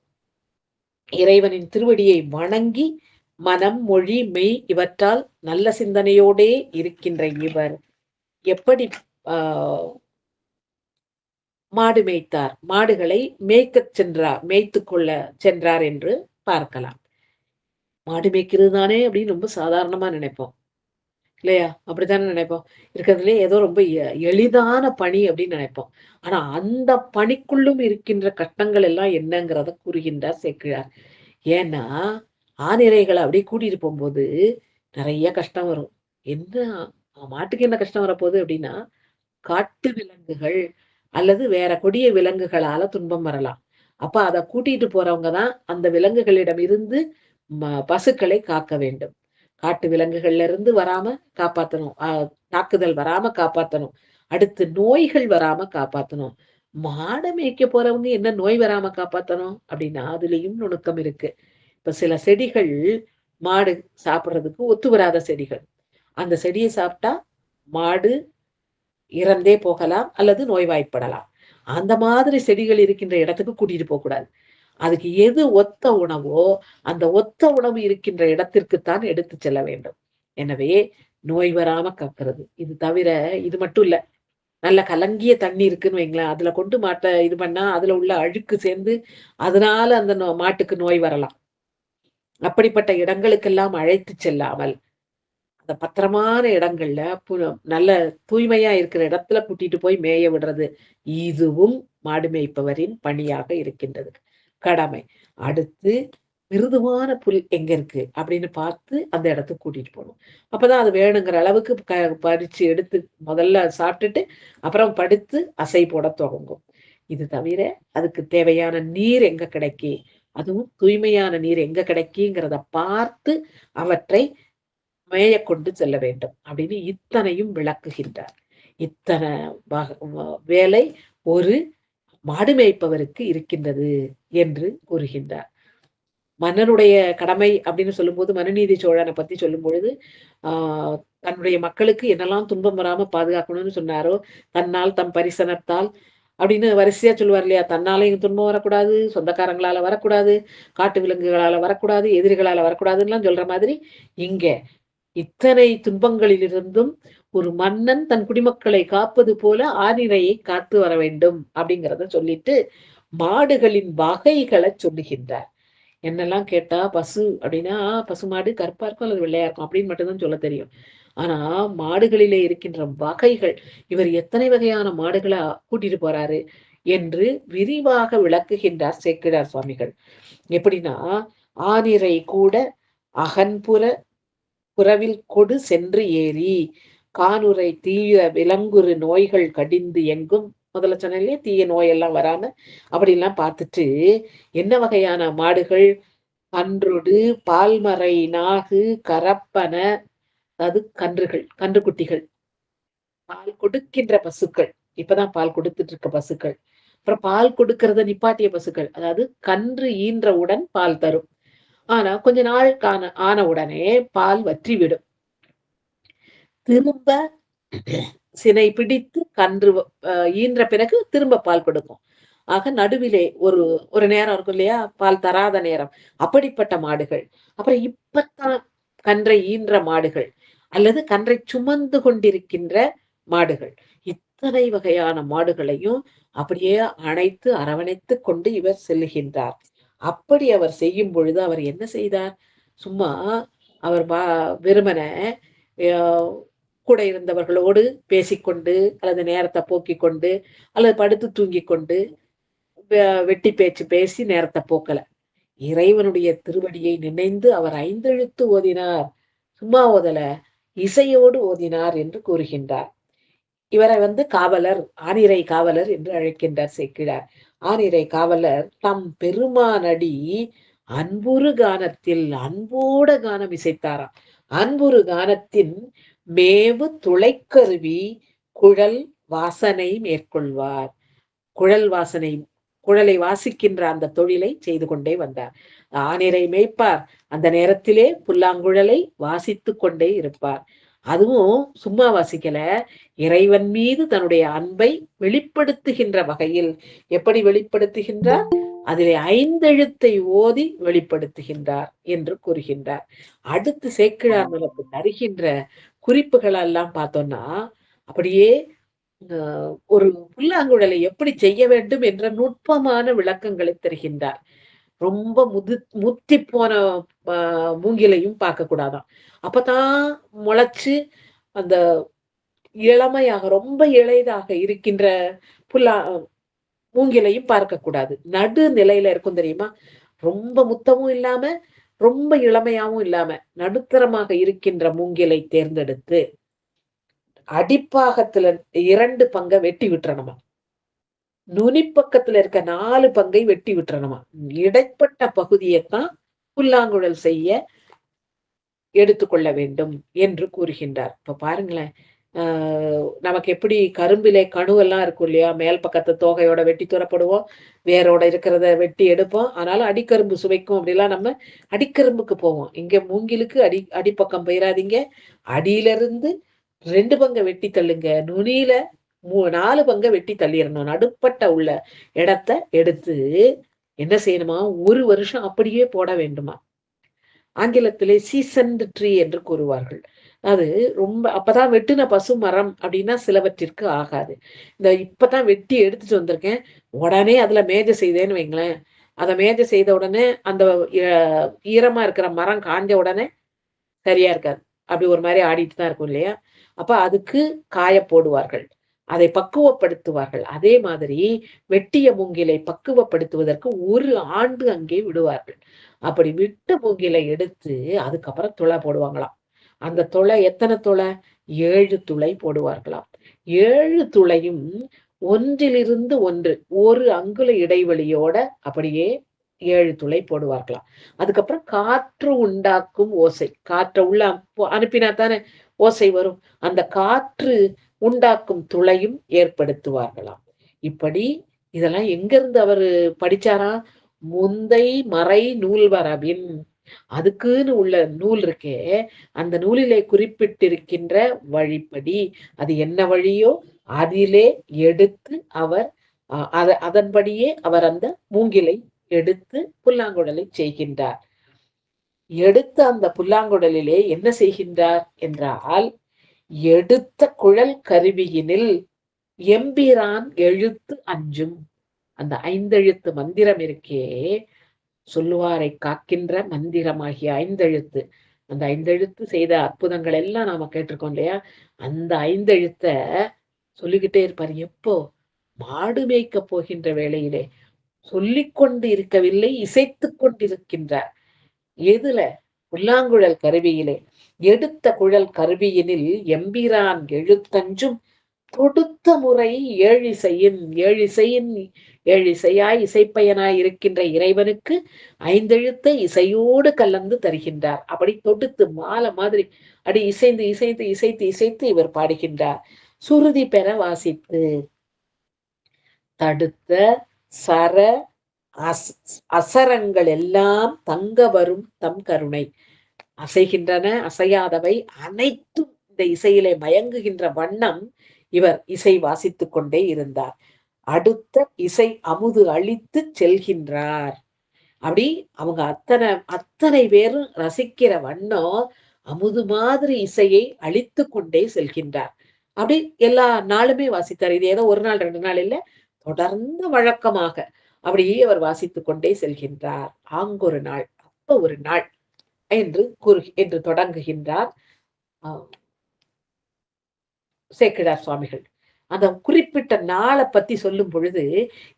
இறைவனின் திருவடியை வணங்கி மனம், மொழி, மெய் இவற்றால் நல்ல சிந்தனையோடே இருக்கின்ற இவர் எப்படி ஆ மாடு மேய்த்தார், மாடுகளை மேய்த்து கொள்ள சென்றார் என்று பார்க்கலாம். மாடு மேய்க்கிறது தானே அப்படின்னு ரொம்ப சாதாரணமா நினைப்போம் இல்லையா? அப்படித்தானே நினைப்போம். இருக்கிறதுலயே ஏதோ ரொம்ப எளிதான பணி அப்படின்னு நினைப்போம். ஆனா அந்த பணிக்குள்ளும் இருக்கின்ற கஷ்டங்கள் எல்லாம் என்னங்கிறத கூறுகின்றார் சேக்கிழார். ஏன்னா, ஆணிரைகள அப்படியே கூட்டிட்டு போம்போது நெறைய கஷ்டம் வரும். என்ன மாட்டுக்கு என்ன கஷ்டம் வரப்போகுது அப்படின்னா, காட்டு விலங்குகள் அல்லது வேற கொடிய விலங்குகளால துன்பம் வரலாம். அப்ப அத கூட்டிட்டு போறவங்க தான் அந்த விலங்குகளிடம் இருந்து பசுக்களை காக்க வேண்டும். காட்டு விலங்குகள்ல இருந்து வராம காப்பாத்தணும். தாக்குதல் வராம காப்பாத்தணும். அடுத்து நோய்கள் வராம காப்பாத்தணும். மாட மேய்க்க போறவங்க என்ன நோய் வராம காப்பாத்தணும் அப்படின்னா, அதுலயும் நுணுக்கம் இருக்கு. இப்ப சில செடிகள் மாடு சாப்பிடுறதுக்கு ஒத்து வராத செடிகள். அந்த செடிய சாப்பிட்டா மாடு இறந்தே போகலாம் அல்லது நோய்வாய்ப்படலாம். அந்த மாதிரி செடிகள் இருக்கின்ற இடத்துக்கு கூட்டிட்டு போக்கூடாது. அதுக்கு எது ஒத்த உணவோ, அந்த ஒத்த உணவு இருக்கின்ற இடத்திற்குத்தான் எடுத்துச் செல்ல வேண்டும். எனவே, நோய் வராம காக்கிறது. இது தவிர இது மட்டும் இல்ல. நல்ல கலங்கிய தண்ணி இருக்குன்னு வைங்களேன், அதுல கொண்டு மாட்ட இது பண்ணா, அதுல உள்ள அழுக்கு சேர்ந்து, அதனால அந்த மாட்டுக்கு நோய் வரலாம். அப்படிப்பட்ட இடங்களுக்கெல்லாம் அழைத்துச் செல்லாமல், அந்த பத்திரமான இடங்கள்ல நல்ல தூய்மையா இருக்கிற இடத்துல கூட்டிட்டு போய் மேய விடுறது. இதுவும் மாடு மேய்ப்பவரின் பணியாக இருக்கின்றது. கடமை. அடுத்து மிருதுவான புல் எங்க இருக்கு அப்படின்னு பார்த்து அந்த இடத்துக்கு கூட்டிட்டு போணும். அப்பதான் அது வேணுங்கிற அளவுக்கு பறிச்சு எடுத்து முதல்ல சாப்பிட்டுட்டு, அப்புறம் படுத்து அசை போடத் தொடங்கும். இது தவிர அதுக்கு தேவையான நீர் எங்க கிடைக்கி, அதுவும் தூய்மையான நீர் எங்க கிடைக்குங்கிறத பார்த்து அவற்றை மேயக் கொண்டு செல்ல வேண்டும். அப்படின்னு இத்தனையும் விளக்குகின்றார். இத்தனை வேலை ஒரு மாடு மேய்ப்பவருக்கு இருக்கின்றது என்று கூறுகின்றார். மன்னனுடைய கடமை அப்படின்னு சொல்லும்போது, மனுநீதி சோழனை பத்தி சொல்லும்பொழுது, ஆ தன்னுடைய மக்களுக்கு என்னெல்லாம் துன்பம் வராம பாதுகாக்கணும்னு சொன்னாரோ, தன்னால் தம் பரிசனத்தால் அப்படின்னு வரிசையா சொல்லுவார் இல்லையா? தன்னாலயும் துன்பம் வரக்கூடாது, சொந்தக்காரங்களால வரக்கூடாது, காட்டு விலங்குகளால வரக்கூடாது, எதிரிகளால வரக்கூடாதுன்னுலாம் சொல்ற மாதிரி, இங்க இத்தனை துன்பங்களிலிருந்தும் ஒரு மன்னன் தன் குடிமக்களை காப்பது போல ஆநிரையை காத்து வர வேண்டும் அப்படிங்கிறத சொல்லிட்டு, மாடுகளின் வகைகள சொல்லுகின்றார். என்னெல்லாம் கேட்டா, பசு அப்படின்னா, பசுமாடு கருப்பா இருக்கும் அல்லது வெள்ளையா இருக்கும் அப்படின்னு மட்டும் தான் சொல்ல தெரியும். ஆனா, மாடுகளிலே இருக்கின்ற வகைகள், இவர் எத்தனை வகையான மாடுகள கூட்டிட்டு போறாரு என்று விரிவாக விளக்குகின்றார் சேக்கிழார் சுவாமிகள். எப்படின்னா, ஆனிரை கூட அகன்புற புறவில் கொடு சென்று ஏறி, கானுரை தீய விலங்குறு நோய்கள் கடிந்து எங்கும் முதல்ல சொன்னேன் இல்லையா? தீய நோயெல்லாம் வராம அப்படிலாம் பார்த்துட்டு, என்ன வகையான மாடுகள்? கன்றொடு, பால்மறை நாகு, கறப்பன அதாவது கன்றுகள், கன்றுக்குட்டிகள். பால் கொடுக்கின்ற பசுக்கள். இப்பதான் பால் கொடுத்துட்டு இருக்க பசுக்கள். அப்புறம் பால் கொடுக்கிறத நிப்பாட்டிய பசுக்கள். அதாவது கன்று ஈன்றவுடன் பால் தரும். ஆனா கொஞ்ச நாள் ஆன உடனே பால் வற்றிவிடும். திரும்ப சினை பிடித்து கன்று ஈன்ற பிறகு திரும்ப பால் கொடுக்கும். ஆக நடுவிலே ஒரு ஒரு நேரம் இருக்கும் இல்லையா? பால் தராத நேரம். அப்படிப்பட்ட மாடுகள். அப்புறம் இப்பத்தான் கன்றை ஈன்ற மாடுகள். அல்லது கன்றை சுமந்து கொண்டிருக்கின்ற மாடுகள். இத்தனை வகையான மாடுகளையும் அப்படியே அணைத்து அரவணைத்துக் கொண்டு இவர் செல்லுகின்றார். அப்படி அவர் செய்யும் பொழுது அவர் என்ன செய்தார்? சும்மா அவர் வெறுமன அ கூட இருந்தவர்களோடு பேசிக்கொண்டு, அல்லது நேரத்த போக்கிக் கொண்டு, அல்லது படுத்து தூங்கிக் கொண்டு, வெட்டி பேச்சு பேசி நேரத்த போக்கல. இறைவனுடைய திருவடியை நினைந்து அவர் ஐந்தெழுத்து ஓதினார். சும்மா ஓதல. இசையோடு ஓதினார் என்று கூறுகின்றார். இவரை காவலர், ஆனிரை காவலர் என்று அழைக்கின்றார் சேக்கிழார். ஆனிரை காவலர் தம் பெருமானடி அன்புறு கானத்தில் அன்போட கானம் இசைத்தாராம். அன்புறு கானத்தின் மேவு துளைக்கருவி குழல் வாசனை மேற்கொள்வார். குழல் வாசனை குழலை வாசிக்கின்ற அந்த தொழிலை செய்து கொண்டே வந்தார். ஆனிரை மேய்ப்பார். அந்த நேரத்திலே புல்லாங்குழலை வாசித்துக் கொண்டே இருப்பார். அதுவும் சும்மா வாசிக்கல. இறைவன் மீது தன்னுடைய அன்பை வெளிப்படுத்துகின்ற வகையில் எப்படி வெளிப்படுத்துகின்றார்? அதிலே ஐந்தெழுத்தை ஓதி வெளிப்படுத்துகின்றார் என்று கூறுகின்றார். அடுத்து சேக்கிழார் நமக்கு தருகின்ற குறிப்புகள் எல்லாம் பார்த்தோம்னா, அப்படியே ஒரு புல்லாங்குழலை எப்படி செய்ய வேண்டும் என்ற நுட்பமான விளக்கங்களை தருகின்றார். ரொம்ப முத்திப் போன அ மூங்கிலையும் பார்க்கக்கூடாதாம். அப்பதான் முளைச்சு அந்த இளமையாக ரொம்ப இளையதாக இருக்கின்ற புல்லா மூங்கிலையும் பார்க்கக்கூடாது. நடு நிலையில இருக்கும் தெரியுமா? ரொம்ப முத்தமும் இல்லாம, ரொம்ப இளமையாவும் இல்லாம, நடுத்தரமாக இருக்கின்ற மூங்கிலை தேர்ந்தெடுத்து, அடிப்பாகத்துல 2 பங்க வெட்டி விட்டுறணுமாம். நுனி பக்கத்துல இருக்க 4 பங்கை வெட்டி விட்டுறணுமாம். இடைப்பட்ட பகுதியத்தான் புல்லாங்குழல் செய்ய எடுத்துக்கொள்ள வேண்டும் என்று கூறுகின்றார். இப்ப பாருங்களேன். ஆ நமக்கு எப்படி கரும்பிலே கணுவெல்லாம் இருக்கும் இல்லையா? மேல் பக்கத்து தோகையோட வெட்டி தூர போடுவோம். வேரோட இருக்கிறத வெட்டி எடுப்போம். ஆனாலும் அடிக்கரும்பு சுவைக்கும் அப்படிலாம் நம்ம அடிக்கரும்புக்கு போவோம். இங்க மூங்கிலுக்கு அடிப்பக்கம் போயிறாதீங்க. அடியிலருந்து 2 பங்க வெட்டி தள்ளுங்க. நுனியில 4 பங்க வெட்டி தள்ளிறணும். நடுப்பட்ட உள்ள இடத்த எடுத்து என்ன செய்யணுமா? 1 வருஷம் அப்படியே போட வேண்டுமா. ஆங்கிலத்திலே சீசன்ட் ட்ரீ என்று கூறுவார்கள். அது ரொம்ப அப்பதான் வெட்டுன பசுமரம் அப்படின்னா சிலவற்றிற்கு ஆகாது. இப்பதான் வெட்டி எடுத்துட்டு வந்திருக்கேன். உடனே அதுல மேஜை செய்தேன்னு வைங்களேன். அத மேஜை செய்த உடனே அந்த எ ஈரமா இருக்கிற மரம் காஞ்ச உடனே சரியா இருக்காது. அப்படி ஒரு மாரி ஆடிட்டு தான் இருக்கும் இல்லையா? அப்ப அதுக்கு காய போடுவார்கள். அதை பக்குவப்படுத்துவார்கள். அதே மாதிரி வெட்டிய மூங்கிலை பக்குவப்படுத்துவதற்கு 1 ஆண்டு அங்கே விடுவார்கள். அப்படி விட்ட மூங்கிலை எடுத்து அதுக்கப்புறம் துளை போடுவாங்களாம். அந்த துளை எத்தன துளை? 7 துளை போடுவார்களாம். 7 துளையும் ஒன்றிலிருந்து ஒன்று, 1 அங்குல இடைவெளியோட அப்படியே 7 துளை போடுவார்களாம். அதுக்கப்புறம் காற்று உண்டாக்கும் ஓசை. காற்ற உள்ள அனுப்பினா தானே ஓசை வரும். அந்த காற்று உண்டாக்கும் துளையும் ஏற்படுத்துவார்களாம். இப்படி இதெல்லாம் எங்கிருந்து அவரு படிச்சாராம்? முந்தை மறை நூல்வரபின். அதுக்குன்னு உள்ள நூல் இருக்கே, அந்த நூலிலே குறிப்பிட்டிருக்கின்ற வழிப்படி, அது என்ன வழியோ அதிலே எடுத்து அவர் அதன்படியே அவர் அந்த மூங்கிலை எடுத்து புல்லாங்குழலை செய்கின்றார். எடுத்த அந்த புல்லாங்குழலிலே என்ன செய்கின்றார் என்றால், எடுத்த குழல் கருவியினில் எம்பிரான் எழுத்து அஞ்சும். அந்த 5 எழுத்து மந்திரம் இருக்கே, சொல்லுவாரை காக்கின்ற மந்திரமாகிய 5 எழுத்து. அந்த 5 எழுத்து செய்த அற்புதங்கள் எல்லாம் நாம கேட்டிருக்கோம் இல்லையா? அந்த 5 எழுத்த சொல்லிக்கிட்டே இருப்பாரு. எப்போ? மாடு மேய்க்கப் போகின்ற வேளையிலே. சொல்லிக் கொண்டு இருக்கவில்லை, இசைத்துக் கொண்டிருக்கின்றார். எதுல? புல்லாங்குழல் கருவியிலே. எடுத்த குழல் கருவியினில் எம்பிரான் எழுத்தஞ்சும் தொடுத்த முறை ஏழிசையின் ஏழிசையின் ஏழிசையாய் இசைப்பயனாய் இருக்கின்ற இறைவனுக்கு 5 எழுத்தை இசையோடு கலந்து தருகின்றார். அப்படி தொடுத்து மாலை மாதிரி அடி இசைந்து இசைத்து இசைத்து இசைத்து இவர் பாடுகின்றார். சுருதி பெற வாசித்து தடுத்த சர அசரங்கள் எல்லாம் தங்க வரும் தம் கருணை. அசைகின்றன, அசையாதவை அனைத்தும் இந்த இசையிலே மயங்குகின்ற வண்ணம் இவர் இசை வாசித்துக் கொண்டே இருந்தார். அடுத்த இசை அமுது அளித்து செல்கின்றார். அப்படி அவங்க அத்தனை பேரும் ரசிக்கிற வண்ணம் அமுது மாதிரி இசையை அளித்துக் கொண்டே செல்கின்றார். அப்படி எல்லா நாளுமே வாசித்தார். இது ஏதோ 1 நாள் 2 நாள் இல்ல. தொடர்ந்து வழக்கமாக அப்படியே அவர் வாசித்துக் கொண்டே செல்கின்றார். ஆங்கொரு நாள், அப்ப ஒரு நாள் என்று தொடங்குகின்றார் சேக்கிழார் சுவாமிகள். அந்த குறிப்பிட்ட நாளை பத்தி சொல்லும் பொழுது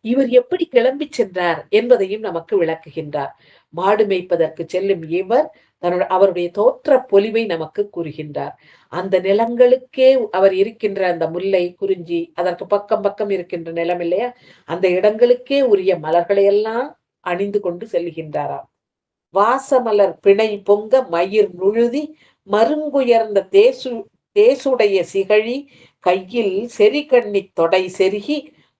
இவர் எப்படி கிளம்பி சென்றார் என்பதையும் நமக்கு விளக்குகின்றார். மாடு மேய்ப்பதற்கு செல்லும் இவர் அவருடைய தோற்ற பொலிவை நமக்கு கூறுகின்றார். அந்த நிலங்களுக்கே அவர் இருக்கின்ற அந்த முல்லை, குறிஞ்சி, அதற்கு பக்கம் பக்கம் இருக்கின்ற நிலம் இல்லையா? அந்த இடங்களுக்கே உரிய மலர்களை எல்லாம் அணிந்து கொண்டு செல்கின்றாராம். வாசமலர் பிணை பொங்க மயிர் நுழுதி மருங்குயர்ந்த தேசுடைய சிகழி கையில் செறிகண்ணி தொடை செருகி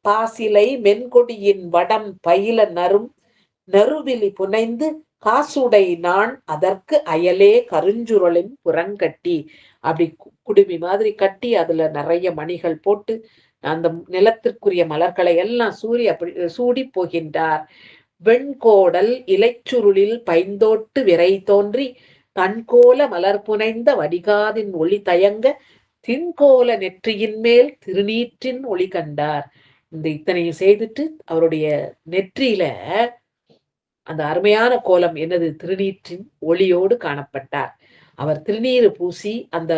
பாசிலை மென்கொடியின் வடம் பயில நறுவிழி புனைந்து காசுடை நான் அதற்கு அயலே கருஞ்சுருளின் புறங்கட்டி. அப்படி குடுமி மாதிரி கட்டி அதுல நிறைய மணிகள் போட்டு அந்த நிலத்திற்குரிய மலர்களை எல்லாம் சூடி போகின்றார். வெண்கோடல் இலைச்சுருளில் பைந்தோட்டு விரை தோன்றி தன்கோல மலர் புனைந்த வடிகாதின் ஒளி தயங்க தின்கோல நெற்றியின் மேல் திருநீற்றின் ஒளி கண்டார். இந்த இத்தனையும் செய்துட்டு அவருடைய நெற்றியில அந்த அருமையான கோலம் என்னது? திருநீற்றின் ஒளியோடு காணப்பட்டார். அவர் திருநீறு பூசி அந்த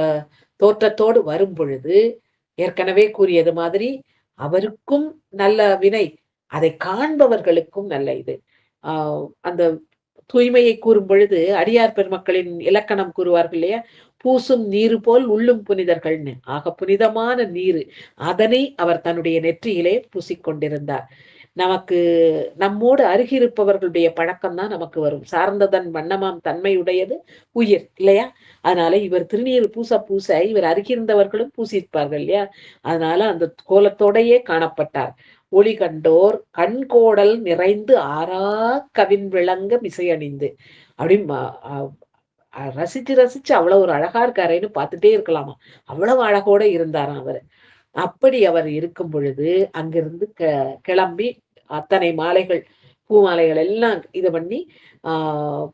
தோற்றத்தோடு வரும் பொழுது, ஏற்கனவே கூறியது மாதிரி அவருக்கும் நல்ல வினை, அதை காண்பவர்களுக்கும் நல்ல இது. ஆ அந்த தூய்மையை கூறும் பொழுது அடியார் பெருமக்களின் இலக்கணம் கூறுவார்கள் இல்லையா? பூசும் நீரு போல் உள்ளும் புனிதர்கள்னு. ஆக புனிதமான நீரு. அதனை அவர் தன்னுடைய நெற்றியிலே பூசிக்கொண்டிருந்தார். நமக்கு நம்மோடு அருகிருப்பவர்களுடைய பழக்கம் தான் நமக்கு வரும். சார்ந்ததன் வண்ணமாம் தன்மையுடையது உயிர் இல்லையா? அதனால இவர் திருநீர் பூச பூச இவர் அருகிருந்தவர்களும் பூசிப்பார்கள் இல்லையா? அதனால அந்த கோலத்தோடையே காணப்பட்டார். ஒளி கண்டோர் கண்கோடல் நிறைந்து ஆறா கவின் விளங்க மிசையணிந்து அப்படி ரசிச்சு ரசிச்சு அவ்வளவு ஒரு அழகா இருக்காரேன்னு பார்த்துட்டே இருக்கலாமா. அவ்வளவு அழகோட இருந்தாராம் அவரு. அப்படி அவர் இருக்கும் பொழுது அங்கிருந்து கிளம்பி அத்தனை மாலைகள், பூ மாலைகள் எல்லாம் இது பண்ணி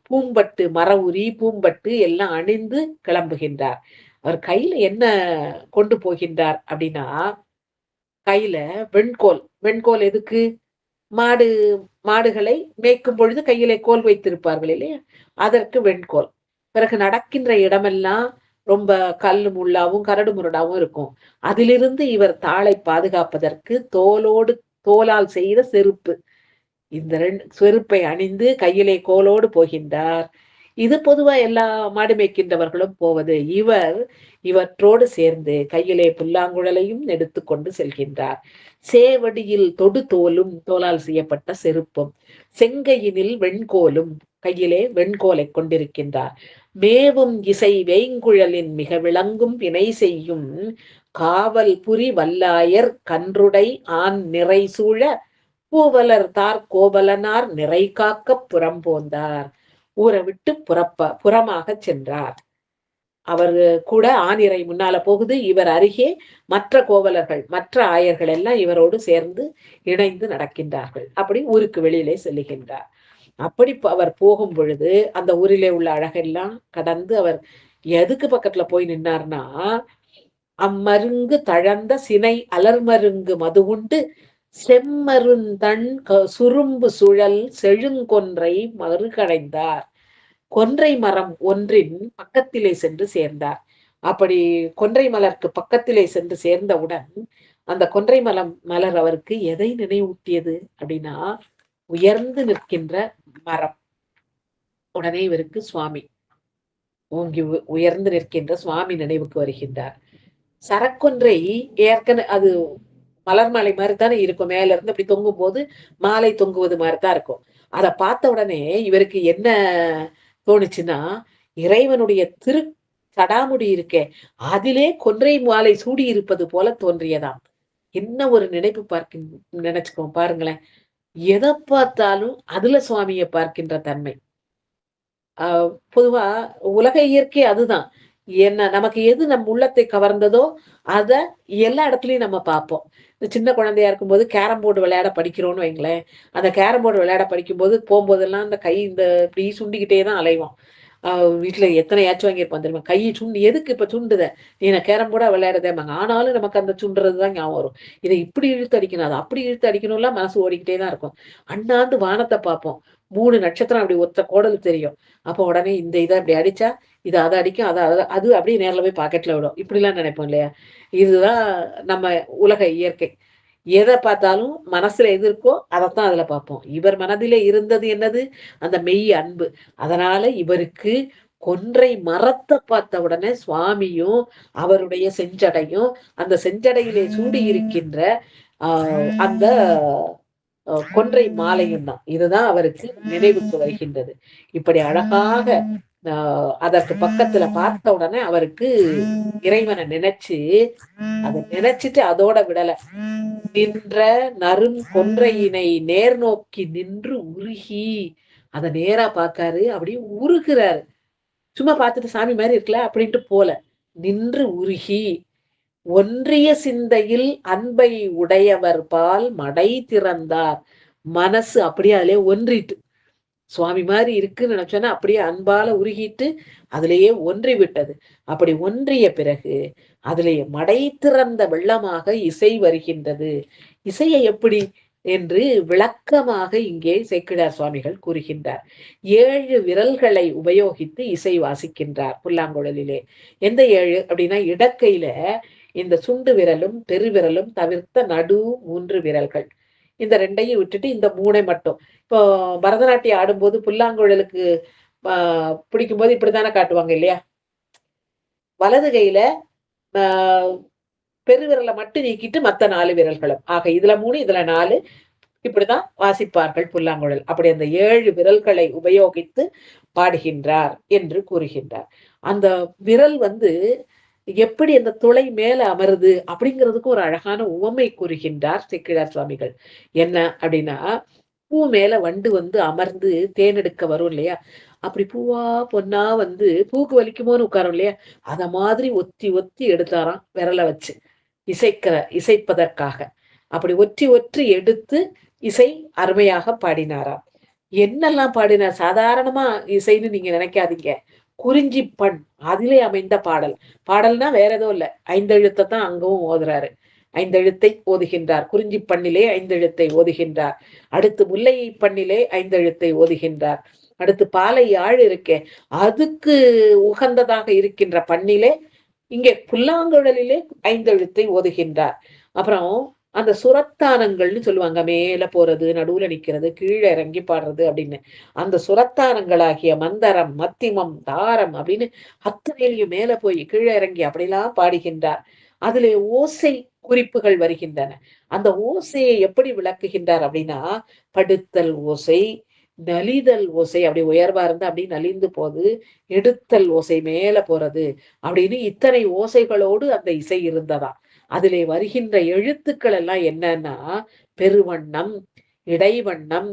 பூம்பட்டு மர உரி பூம்பட்டு எல்லாம் அணிந்து கிளம்புகின்றார். அவர் கையில என்ன கொண்டு போகின்றார் அப்படின்னா, கையில வெண்கோல். வெண்கோல் எதுக்கு? மாடு மாடுகளை மேய்க்கும் பொழுது கையிலே கோல் வைத்திருப்பார்கள் இல்லையா? அதற்கு வெண்கோல். பிறகு நடக்கின்ற இடமெல்லாம் ரொம்ப கல்லு முள்ளாவும் கரடு முரடாவும் இருக்கும். அதிலிருந்து இவர் தாளை பாதுகாப்பதற்கு தோலால் செய்த செருப்பு. இந்த 2 செருப்பை அணிந்து கையிலே கோலோடு போகின்றார். இது பொதுவா எல்லா மாடு மேய்க்கின்றவர்களும் போவது. இவற்றோடு சேர்ந்து கையிலே புல்லாங்குழலையும் எடுத்துக்கொண்டு செல்கின்றார். சேவடியில் தொடு தோலும், தோலால் செய்யப்பட்ட செருப்பும், செங்கையினில் வெண்கோலும், கையிலே வெண்கோலை கொண்டிருக்கின்றார். மேவும் இசை வேய்ங்குழலின் மிக விளங்கும் வினை செய்யும் காவல் புரி வல்லாயர் கன்றுடை ஆண் நிறை சூழ பூவலர் தார் கோவலனார் நிறை காக்க புறம்போந்தார். ஊரை விட்டு புறமாக சென்றார். அவர் கூட ஆனிரை முன்னால போகுது. இவர் அருகே மற்ற கோவலர்கள், மற்ற ஆயர்கள் எல்லாம் இவரோடு சேர்ந்து இணைந்து நடக்கின்றார்கள். அப்படி ஊருக்கு வெளியிலே செல்லுகின்றார். அப்படி அவர் போகும் பொழுது அந்த ஊரிலே உள்ள அழகெல்லாம் கடந்து அவர் எதுக்கு பக்கத்துல போய் நின்னார்னா, அம்மருங்கு தழந்த சினை அலர்மருங்கு மது உண்டு செம்மருந்தண் சுரும்பு சுழல் செழுங்கொன்றை மறுகடைந்தார். கொன்றை மரம் ஒன்றின் பக்கத்திலே சென்று சேர்ந்தார். அப்படி கொன்றை மலருக்கு பக்கத்திலே சென்று சேர்ந்தவுடன் அந்த கொன்றை மலர் அவருக்கு எதை நினைவூட்டியது அப்படின்னா, உயர்ந்து நிற்கின்ற மரம். உடனே இவருக்கு சுவாமி ஓங்கி உயர்ந்து நிற்கின்ற சுவாமி நினைவுக்கு வருகின்றார். சரக்கொன்றை ஏற்கனவே அது மலர் மாலை மாதிரி தானே இருக்கும். மேல இருந்து அப்படி தொங்கும் போது மாலை தொங்குவது மாதிரிதான் இருக்கும். அதை பார்த்த உடனே இவருக்கு என்ன தோணுச்சுன்னா, இறைவனுடைய சடாமுடி இருக்கே, அதிலே கொன்றை மாலை சூடி இருப்பது போல தோன்றியதாம். என்ன ஒரு நினைப்பு நினைச்சுக்கோ பாருங்களேன். எதை பார்த்தாலும் அதுல சுவாமிய பார்க்கின்ற தன்மை. பொதுவா உலக இயற்கை அதுதான். என்ன நமக்கு எது நம் உள்ளத்தை கவர்ந்ததோ அத எல்லா இடத்துலயும் நம்ம பார்ப்போம். சின்ன குழந்தையா இருக்கும்போது கேரம் போர்டு விளையாட படிக்கிறோம்னு வைங்களேன். அந்த கேரம் போர்டு விளையாட படிக்கும்போது போகும்போதெல்லாம் அந்த கை இப்படி சுண்டிக்கிட்டே தான் அலைவோம். வீட்டுல எத்தனை ஏச்சு வாங்கியிருப்பான் தெரியுமா? கையை சுண்டி எதுக்கு இப்ப சுண்டுத? நீ நான் கேரம் போர்டா விளையாடுதேம்பாங்க. ஆனாலும் நமக்கு அந்த சுண்டுறதுதான் ஞாபகம் வரும். இதை இப்படி இழுத்து அடிக்கணும், அதை அப்படி இழுத்து அடிக்கணும்லாம் மனசு ஓடிக்கிட்டே தான் இருக்கும். அண்ணாந்து வானத்தை பார்ப்போம். 3 நட்சத்திரம் அப்படி ஒத்த கோடல் தெரியும். அப்போ உடனே இந்த இதை அப்படி அடிச்சா இது அதை அடிக்கும், அது அப்படியே நேரில் போய் பாக்கெட்ல விடும். இப்படிலாம் நினைப்போம் இல்லையா? இதுதான் நம்ம உலக இயற்கை. எதை பார்த்தாலும் மனசுல எது இருக்கோ அதைத்தான் அதுல பார்ப்போம். இவர் மனதிலே இருந்தது என்னது? அந்த மெய் அன்பு. அதனால இவருக்கு கொன்றை மரத்தை பார்த்த உடனே சுவாமியும் அவருடைய செஞ்சடையும் அந்த செஞ்சடையிலே சூடி இருக்கின்ற அந்த கொன்றை மாலையும் தான். இதுதான் அவருக்கு நினைவுக்கு வருகின்றது. இப்படி அழகாக அதற்கு பக்கத்துல பார்த்த உடனே அவருக்கு இறைவனை நினைச்சு அதை நினைச்சிட்டு அதோட விடல. நின்ற நறும் கொன்றையினை நேர் நோக்கி நின்று உருகி அத நேரா பார்க்காரு. அப்படியே உருகுறாரு. சும்மா பார்த்துட்டு சாமி மாதிரி இருக்கல அப்படின்ட்டு போல. நின்று உருகி ஒன்றிய சிந்தையில் அன்பை உடையவர் பால் மடை திறந்தார். மனசு அப்படியே அதிலே ஒன்றிட்டு சுவாமி மாதிரி இருக்குன்னு நினைச்சோன்னா அப்படியே அன்பால உருகிட்டு அதிலேயே ஒன்றி விட்டது. அப்படி ஒன்றிய பிறகு அதிலே மடை திறந்த வெள்ளமாக இசை வருகின்றது. இசையை எப்படி என்று விளக்கமாக இங்கே சேக்கிழார் சுவாமிகள் கூறுகின்றார். 7 விரல்களை உபயோகித்து இசை வாசிக்கின்றார் புல்லாங்குழலிலே. எந்த 7 அப்படின்னா, இடக்கையில இந்த சுண்டு விரலும் பெருவிரலும் தவிர்த்த நடு 3 விரல்கள். இந்த 2யும் விட்டுட்டு இந்த 3ஐ மட்டும். இப்போ பரதநாட்டியம் ஆடும்போது புல்லாங்குழலுக்கு பிடிக்கும்போது இப்படித்தானே காட்டுவாங்க இல்லையா? வலது கையில ஆ பெருவிரல மட்டும் நீக்கிட்டு மத்த 4 விரல்களும். ஆக இதுல 3, இதுல 4 இப்படிதான் வாசிப்பார்கள் புல்லாங்குழல். அப்படி அந்த 7 விரல்களை உபயோகித்து பாடுகின்றார் என்று கூறுகின்றார். அந்த விரல் வந்து எப்படி அந்த துளை மேல அமருது அப்படிங்கிறதுக்கு ஒரு அழகான உவமை கூறுகின்றார் சேக்கிழார் சுவாமிகள். என்ன அப்படின்னா, பூ மேல வண்டு வந்து அமர்ந்து தேனெடுக்க வரும் இல்லையா? அப்படி பூவா பொன்னா வந்து பூக்கு வலிக்குமோன்னு உட்காரும் இல்லையா? அத மாதிரி ஒத்தி ஒத்தி எடுத்தாராம் விரல வச்சு. இசைப்பதற்காக. அப்படி ஒற்றி ஒற்றி எடுத்து இசை அருமையாக பாடினாராம். என்னெல்லாம் பாடினார்? சாதாரணமா இசைன்னு நீங்க நினைக்காதீங்க. குறிஞ்சிப்பண் அதிலே அமைந்த பாடல். பாடல்னா வேற எதுவும் இல்ல. 5 எழுத்தத்தான் அங்கவும் ஓதுறாரு. 5 எழுத்தை ஓதுகின்றார். குறிஞ்சி பண்ணிலே 5 எழுத்தை ஓதுகின்றார். அடுத்து முல்லை பண்ணிலே 5 எழுத்தை ஓதுகின்றார். அடுத்து பாலை யாழ் இருக்கே, அதுக்கு உகந்ததாக இருக்கின்ற பண்ணிலே இங்கே புல்லாங்குழலிலே 5 எழுத்தை ஓதுகின்றார். அப்புறம் அந்த சுரத்தானங்கள்னு சொல்லுவாங்க. மேல போறது, நடுவுல நிக்கிறது, கீழ இறங்கி பாடுறது அப்படின்னு. அந்த சுரத்தானங்களாகிய மந்தரம், மத்திமம், தாரம் அப்படின்னு அத்தனையிலையும் மேல போய் கீழ இறங்கி அப்படிலாம் பாடுகின்றார். அதிலே ஓசை குறிப்புகள் வருகின்றன. அந்த ஓசையை எப்படி விளக்குகின்றார் அப்படின்னா, படுத்தல் ஓசை, நலிதல் ஓசை, அப்படி உயர்வா இருந்து அப்படி நலிந்து போது, எடுத்தல் ஓசை மேல போறது அப்படின்னு இத்தனை ஓசைகளோடு அந்த இசை இருந்ததாம். அதிலே வருகின்ற எழுத்துக்கள் எல்லாம் என்னன்னா, பெருவண்ணம், இடைவண்ணம்,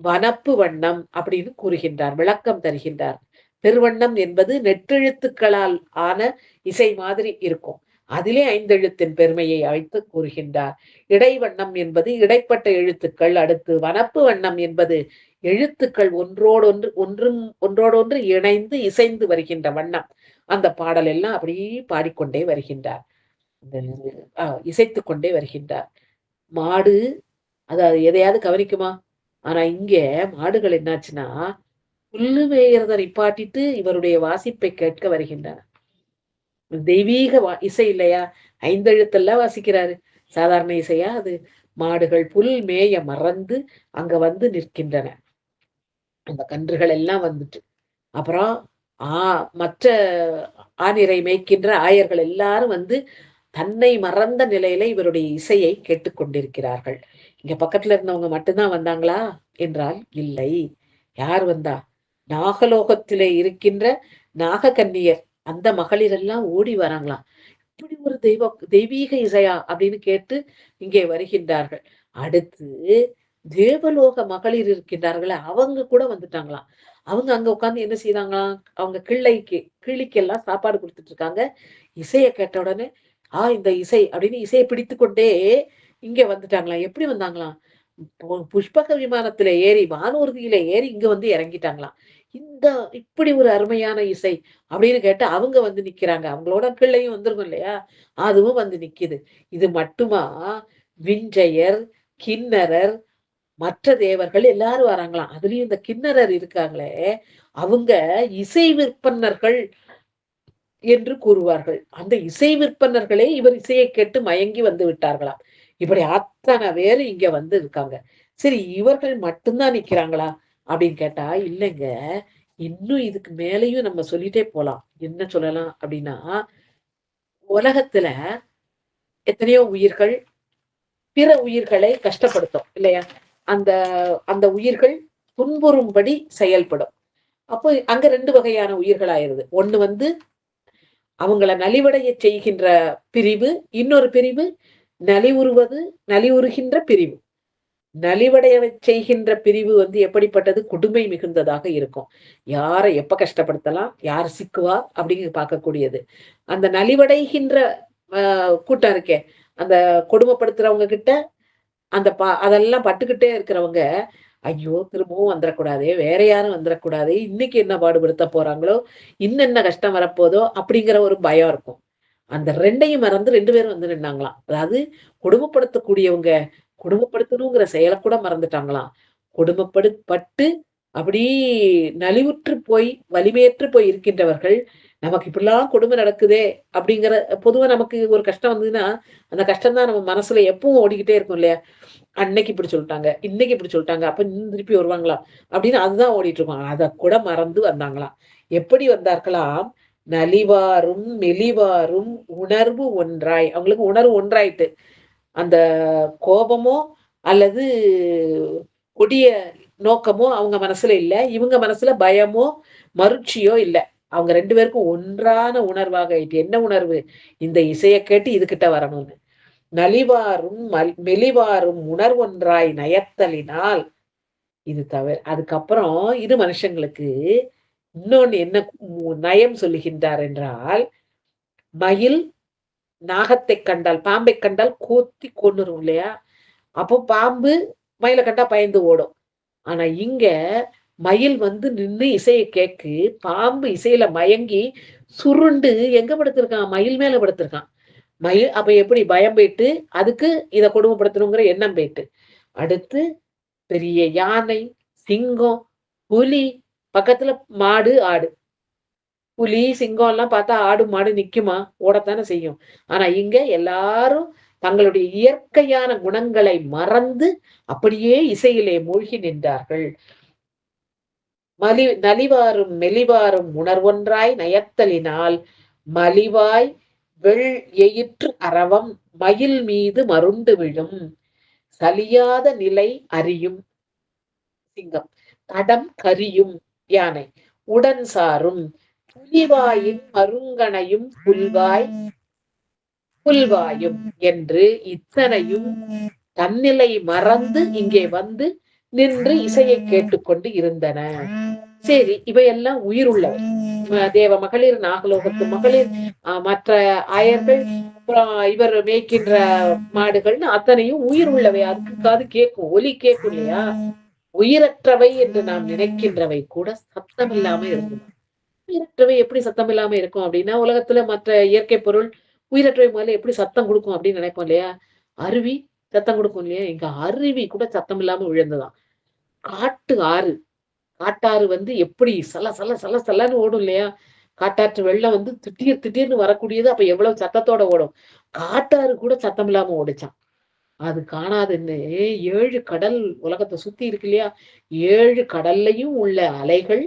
வனப்பு வண்ணம் அப்படின்னு கூறுகின்றார். விளக்கம் தருகின்றார். பெருவண்ணம் என்பது நெட்டெழுத்துக்களால் ஆன இசை மாதிரி இருக்கும். அதிலே 5 எழுத்தின் பெருமையை அழைத்து கூறுகின்றார். இடைவண்ணம் என்பது இடைப்பட்ட எழுத்துக்கள். அடுத்து வனப்பு வண்ணம் என்பது எழுத்துக்கள் ஒன்றோடொன்று இணைந்து இசைந்து வருகின்ற வண்ணம். அந்த பாடல் எல்லாம் அப்படியே பாடிக்கொண்டே வருகின்றார். இசைத்துக் கொண்டே வருகின்றார். மாடு அதாவது எதையாவது கவனிக்குமா? ஆனா இங்க மாடுகள் என்னாச்சுன்னா, புல்லு மேயறத நிப்பாட்டிட்டு இவருடைய வாசிப்பை கேட்க வருகின்றன. தெய்வீக இசை இல்லையா? 5 எழுத்தெல்லாம் வாசிக்கிறாரு. சாதாரண இசையா அது? மாடுகள் புல் மேய மறந்து அங்க வந்து நிற்கின்றன. அந்த கன்றுகள் எல்லாம் வந்துட்டு. அப்புறம் ஆ மற்ற ஆநிரை மேய்க்கின்ற ஆயர்கள் எல்லாரும் வந்து தன்னை மறந்த நிலையில இவருடைய இசையை கேட்டுக்கொண்டிருக்கிறார்கள். இங்க பக்கத்துல இருந்தவங்க மட்டும்தான் வந்தாங்களா என்றால் இல்லை. யார் வந்தா? நாகலோகத்திலே இருக்கின்ற நாககன்னியர் அந்த மகளிர் எல்லாம் ஓடி வராங்களாம். இப்படி ஒரு தெய்வீக இசையா அப்படின்னு கேட்டு இங்கே வருகின்றார்கள். அடுத்து தேவலோக மகளிர் இருக்கின்றார்களே அவங்க கூட வந்துட்டாங்களாம். அவங்க அங்க உட்கார்ந்து என்ன செய்தாங்களாம்? அவங்க கிளிக்கெல்லாம் சாப்பாடு குடுத்துட்டு இருக்காங்க. இசைய கேட்ட உடனே இந்த இசை அப்படின்னு இசையை பிடித்துக்கொண்டே இங்க வந்துட்டாங்களாம். எப்படி வந்தாங்களாம்? புஷ்பக விமானத்துல ஏறி வானூர்தியில ஏறி இங்க வந்து இறங்கிட்டாங்களாம். இந்த இப்படி ஒரு அருமையான இசை அப்படின்னு கேட்டு அவங்க வந்து நிக்கிறாங்க. அவங்களோட பிள்ளையும் வந்துருக்கும் இல்லையா? அதுவும் வந்து நிக்குது. இது மட்டுமா? விஞ்சையர், கிண்ணரர், மற்ற தேவர்கள் எல்லாரும் வராங்களாம். அதுலயும் இந்த கிண்ணரர் இருக்காங்களே, அவங்க இசை விற்பன்னர்கள் என்று கூறுவார்கள். அந்த இசை விற்பனர்களே இவர் இசையை கேட்டு மயங்கி வந்து விட்டார்களாம். இப்படி அத்தனை பேரு இங்க வந்து இருக்காங்க. சரி, இவர்கள் மட்டும்தான் நிக்கிறாங்களா அப்படின்னு கேட்டா இல்லைங்க. இன்னும் இதுக்கு மேலயும் நம்ம சொல்லிட்டே போலாம். என்ன சொல்லலாம் அப்படின்னா, உலகத்துல எத்தனையோ உயிர்கள் பிற உயிர்களை கஷ்டப்படுத்தும் இல்லையா? அந்த அந்த உயிர்கள் துன்புறும்படி செயல்படும். அப்போ அங்க 2 வகையான உயிர்கள் ஆயிருது. ஒண்ணு வந்து அவங்கள நலிவடைய செய்கின்ற பிரிவு, இன்னொரு பிரிவு நலிவுறுகின்ற பிரிவு. நலிவடைய செய்கின்ற பிரிவு வந்து எப்படிப்பட்டது? கொடுமை மிகுந்ததாக இருக்கும். யார எப்ப கஷ்டப்படுத்தலாம், யார் சிக்குவா அப்படிங்கிறது பார்க்கக்கூடியது. அந்த நலிவடைகின்ற கூட்டம் இருக்கே, அந்த கொடுமைப்படுத்துறவங்க கிட்ட அந்த அதெல்லாம் பட்டுக்கிட்டே இருக்கிறவங்க, ஐயோ! திரும்பவும் வந்துரக்கூடாதே, வேற யாரும் வந்துரக்கூடாதே, இன்னைக்கு என்ன பாடுபடுத்த போறாங்களோ, இன்னென்ன கஷ்டம் வரப்போதோ, அப்படிங்கிற ஒரு பயம் இருக்கும். அந்த 2யும் மறந்து 2 பேரும் வந்து நின்னாங்களாம். அதாவது கொடுமைப்படுத்தக்கூடியவங்க, கொடுமைப்படுத்தணுங்கிற செயல கூட மறந்துட்டாங்களாம். பட்டு அப்படி நலிவுற்று போய், வலிமையற்று போய் இருக்கின்றவர்கள், நமக்கு இப்படிலாம் கொடுமை நடக்குதே அப்படிங்கிற பொதுவா நமக்கு ஒரு கஷ்டம் வந்ததுன்னா, அந்த கஷ்டம் தான் நம்ம மனசுல எப்பவும் ஓடிக்கிட்டே இருக்கும் இல்லையா? அன்னைக்கு இப்படி சொல்ட்டாங்க, இன்னைக்கு இப்படி சொல்ட்டாங்க, அப்ப இன்னும் திருப்பி வருவாங்களா? அப்படின்னு அதுதான் ஓடிட்டு இருக்கும். அத கூட மறந்து வந்தாங்களாம். எப்படி வந்தார்களாம்? நலிவாரும், மெலிவாரும் உணர்வு ஒன்றாய். அவங்களுக்கு உணர்வு ஒன்றாயிட்டு. அந்த கோபமோ, அல்லது கொடிய நோக்கமோ அவங்க மனசுல இல்ல. இவங்க மனசுல பயமோ, மருட்சியோ இல்ல. அவங்க 2 பேருக்கும் ஒன்றான உணர்வாக ஆயிட்டு. என்ன உணர்வு? இந்த இசைய கேட்டு இதுகிட்ட வரணும்னு. நலிவாரும், மெலிவாரும் உணர்வொன்றாய் நயத்தலினால் இது அதுக்கப்புறம் இது மனுஷங்களுக்கு இன்னொன்னு என்ன நயம் சொல்லுகின்றார் என்றால், மயில் நாகத்தைக் கண்டால், பாம்பைக் கண்டால் கோத்தி கொன்னுரும் இல்லையா? அப்போ பாம்பு மயில கண்டா பயந்து ஓடும். ஆனா இங்க மயில் வந்து நின்னு இசைய கேக்கு, பாம்பு இசையில மயங்கி சுருண்டு எங்க படுத்திருக்கான்? மயில் மேல படுத்திருக்கான். மயில் அப்ப எப்படி பயம் போயிட்டு, அதுக்கு இத கொடுமைப்படுத்தணுங்கிற எண்ணம் போயிட்டு. அடுத்து பெரிய யானை, சிங்கம், புலி, பக்கத்துல மாடு, ஆடு. புலி, சிங்கம்லாம் பார்த்தா ஆடு, மாடு நிக்குமா? ஓடத்தானே செய்யும். ஆனா இங்க எல்லாரும் தங்களுடைய இயற்கையான குணங்களை மறந்து, அப்படியே இசையிலே மூழ்கி நின்றார்கள். நலிவாரும் மெலிவாரும் உணர்வொன்றாய் நயத்தலினால், மலிவாய் எயிற்று அரவம் மயில் மீது மருண்டு விழும். சலியாத நிலை அறியும் சிங்கம். தடம் கரியும் யானை. உடன் சாரும் புலிவாயின் மருங்கனையும் புல்வாயும் என்று இத்தனையும் தன்னிலை மறந்து இங்கே வந்து நின்று இசையை கேட்டுக்கொண்டு இருந்தன. சரி, இவையெல்லாம் உயிருள்ளவை. தேவ மகளிர், நாகலோகத்து மகளிர், மற்ற ஆயர்கள், அப்புறம் இவர் மேய்க்கின்ற மாடுகள்னு அத்தனையும் உயிர் உள்ளவை. அதுக்கு காது கேட்கும், ஒலி கேட்கும் இல்லையா? உயிரற்றவை என்று நாம் நினைக்கின்றவை கூட சத்தம் இல்லாம இருந்தது. உயிரற்றவை எப்படி சத்தம் இல்லாம இருக்கும் அப்படின்னா, உலகத்துல மற்ற இயற்கை பொருள் உயிரற்றவை முதல்ல எப்படி சத்தம் குடுக்கும் அப்படின்னு நினைப்போம் இல்லையா? அருவி சத்தம் குடுக்கும் இல்லையா? இங்க அருவி கூட சத்தம் இல்லாம விழுந்ததாம். காட்டு ஆறு. காட்டாறு வந்து எப்படி சல சல சல சலன்னு ஓடும் இல்லையா? காட்டாற்று வெள்ளம் வந்து திடீர் திடீர்னு வரக்கூடியது. அப்ப எவ்வளவு சத்தத்தோட ஓடும். காட்டாறு கூட சத்தம் இல்லாம ஓடுச்சாம். அது காணாதுன்னு 7 கடல் உலகத்த சுத்தி இருக்கு இல்லையா? 7 கடல்லயும் உள்ள அலைகள்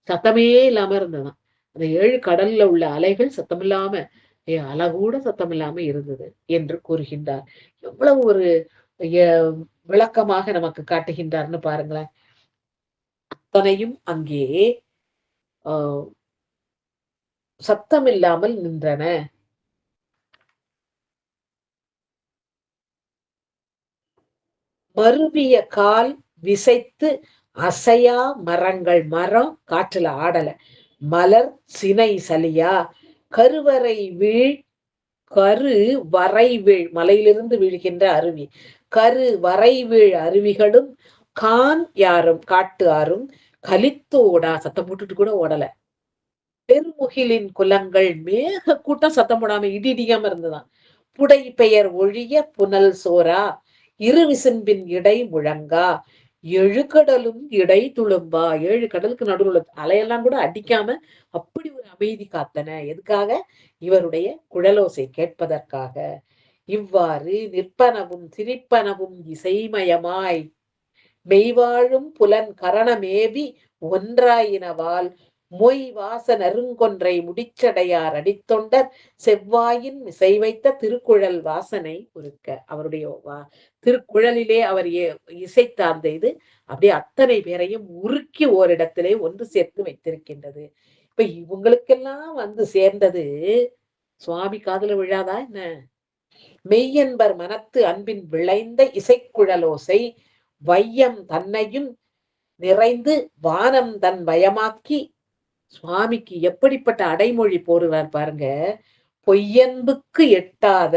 சத்தமே இல்லாம இருந்ததாம். அந்த 7 கடல்ல உள்ள அலைகள் சத்தமில்லாம, அலை கூட சத்தமில்லாம இருந்தது என்று கூறுகின்றார். எவ்வளவு ஒரு எ விளக்கமாக நமக்கு காட்டுகின்றார்ன்னு பாருங்களேன். அத்தனையும் அங்கே அ சத்தமில்லாமல் நின்றன. மருவிய கால் விசைத்து அசையா மரங்கள். மரம் காற்றுல ஆடல. மலர் சினை சலியா கருவறை வீழ் கரு வரை வீழ் மலையிலிருந்து வீழ்கின்ற அருவி. கரு வரை வீழ் அருவிகளும் கான் யாரும் காட்டு ஆறும் கலித்தோடா சத்தம் போட்டுட்டு கூட ஓடல. பெருமுகிலின் குலங்கள் மேக கூட்டம் சத்தம் போடாம இடி இடியாம இருந்ததாம். புடை பெயர் ஒழிய புனல் சோரா இரு விசும்பின் இடை முழங்கா எழுகடலும் இடை துளும்பா. 7 கடலுக்கு நடுவுல அலையெல்லாம் கூட அடிக்காம அப்படி ஒரு அமைதி காத்தன. எதுக்காக? இவருடைய குழலோசை கேட்பதற்காக. இவ்வாறு நிற்பனவும் சிரிப்பனவும் இசைமயமாய் மெய்வாழும் புலன் கரணமேவி ஒன்றாயினவால் மொய் வாச நறுங்கொன்றை முடிச்சடையார் அடித்தொண்டர் செவ்வாயின் இசை வைத்த திருக்குழல் வாசனை உருக்க. அவருடைய திருக்குழலிலே அவர் இசைத்த அந்த இது அப்படியே அத்தனை பேரையும் உருக்கி ஓரிடத்திலே ஒன்று சேர்த்து வைத்திருக்கின்றது. இப்ப இவங்களுக்கெல்லாம் வந்து சேர்ந்தது சுவாமி காதுல விழாதா என்ன? மெய்யன்பர் மனத்து அன்பின் விளைந்த இசைக்குழலோசை வையம் தன்னையும் நிறைந்து வானம் தன் வயமாக்கி சுவாமிக்கு எப்படிப்பட்ட அடைமொழி போடுவார் பாருங்க. பொய்யன்புக்கு எட்டாத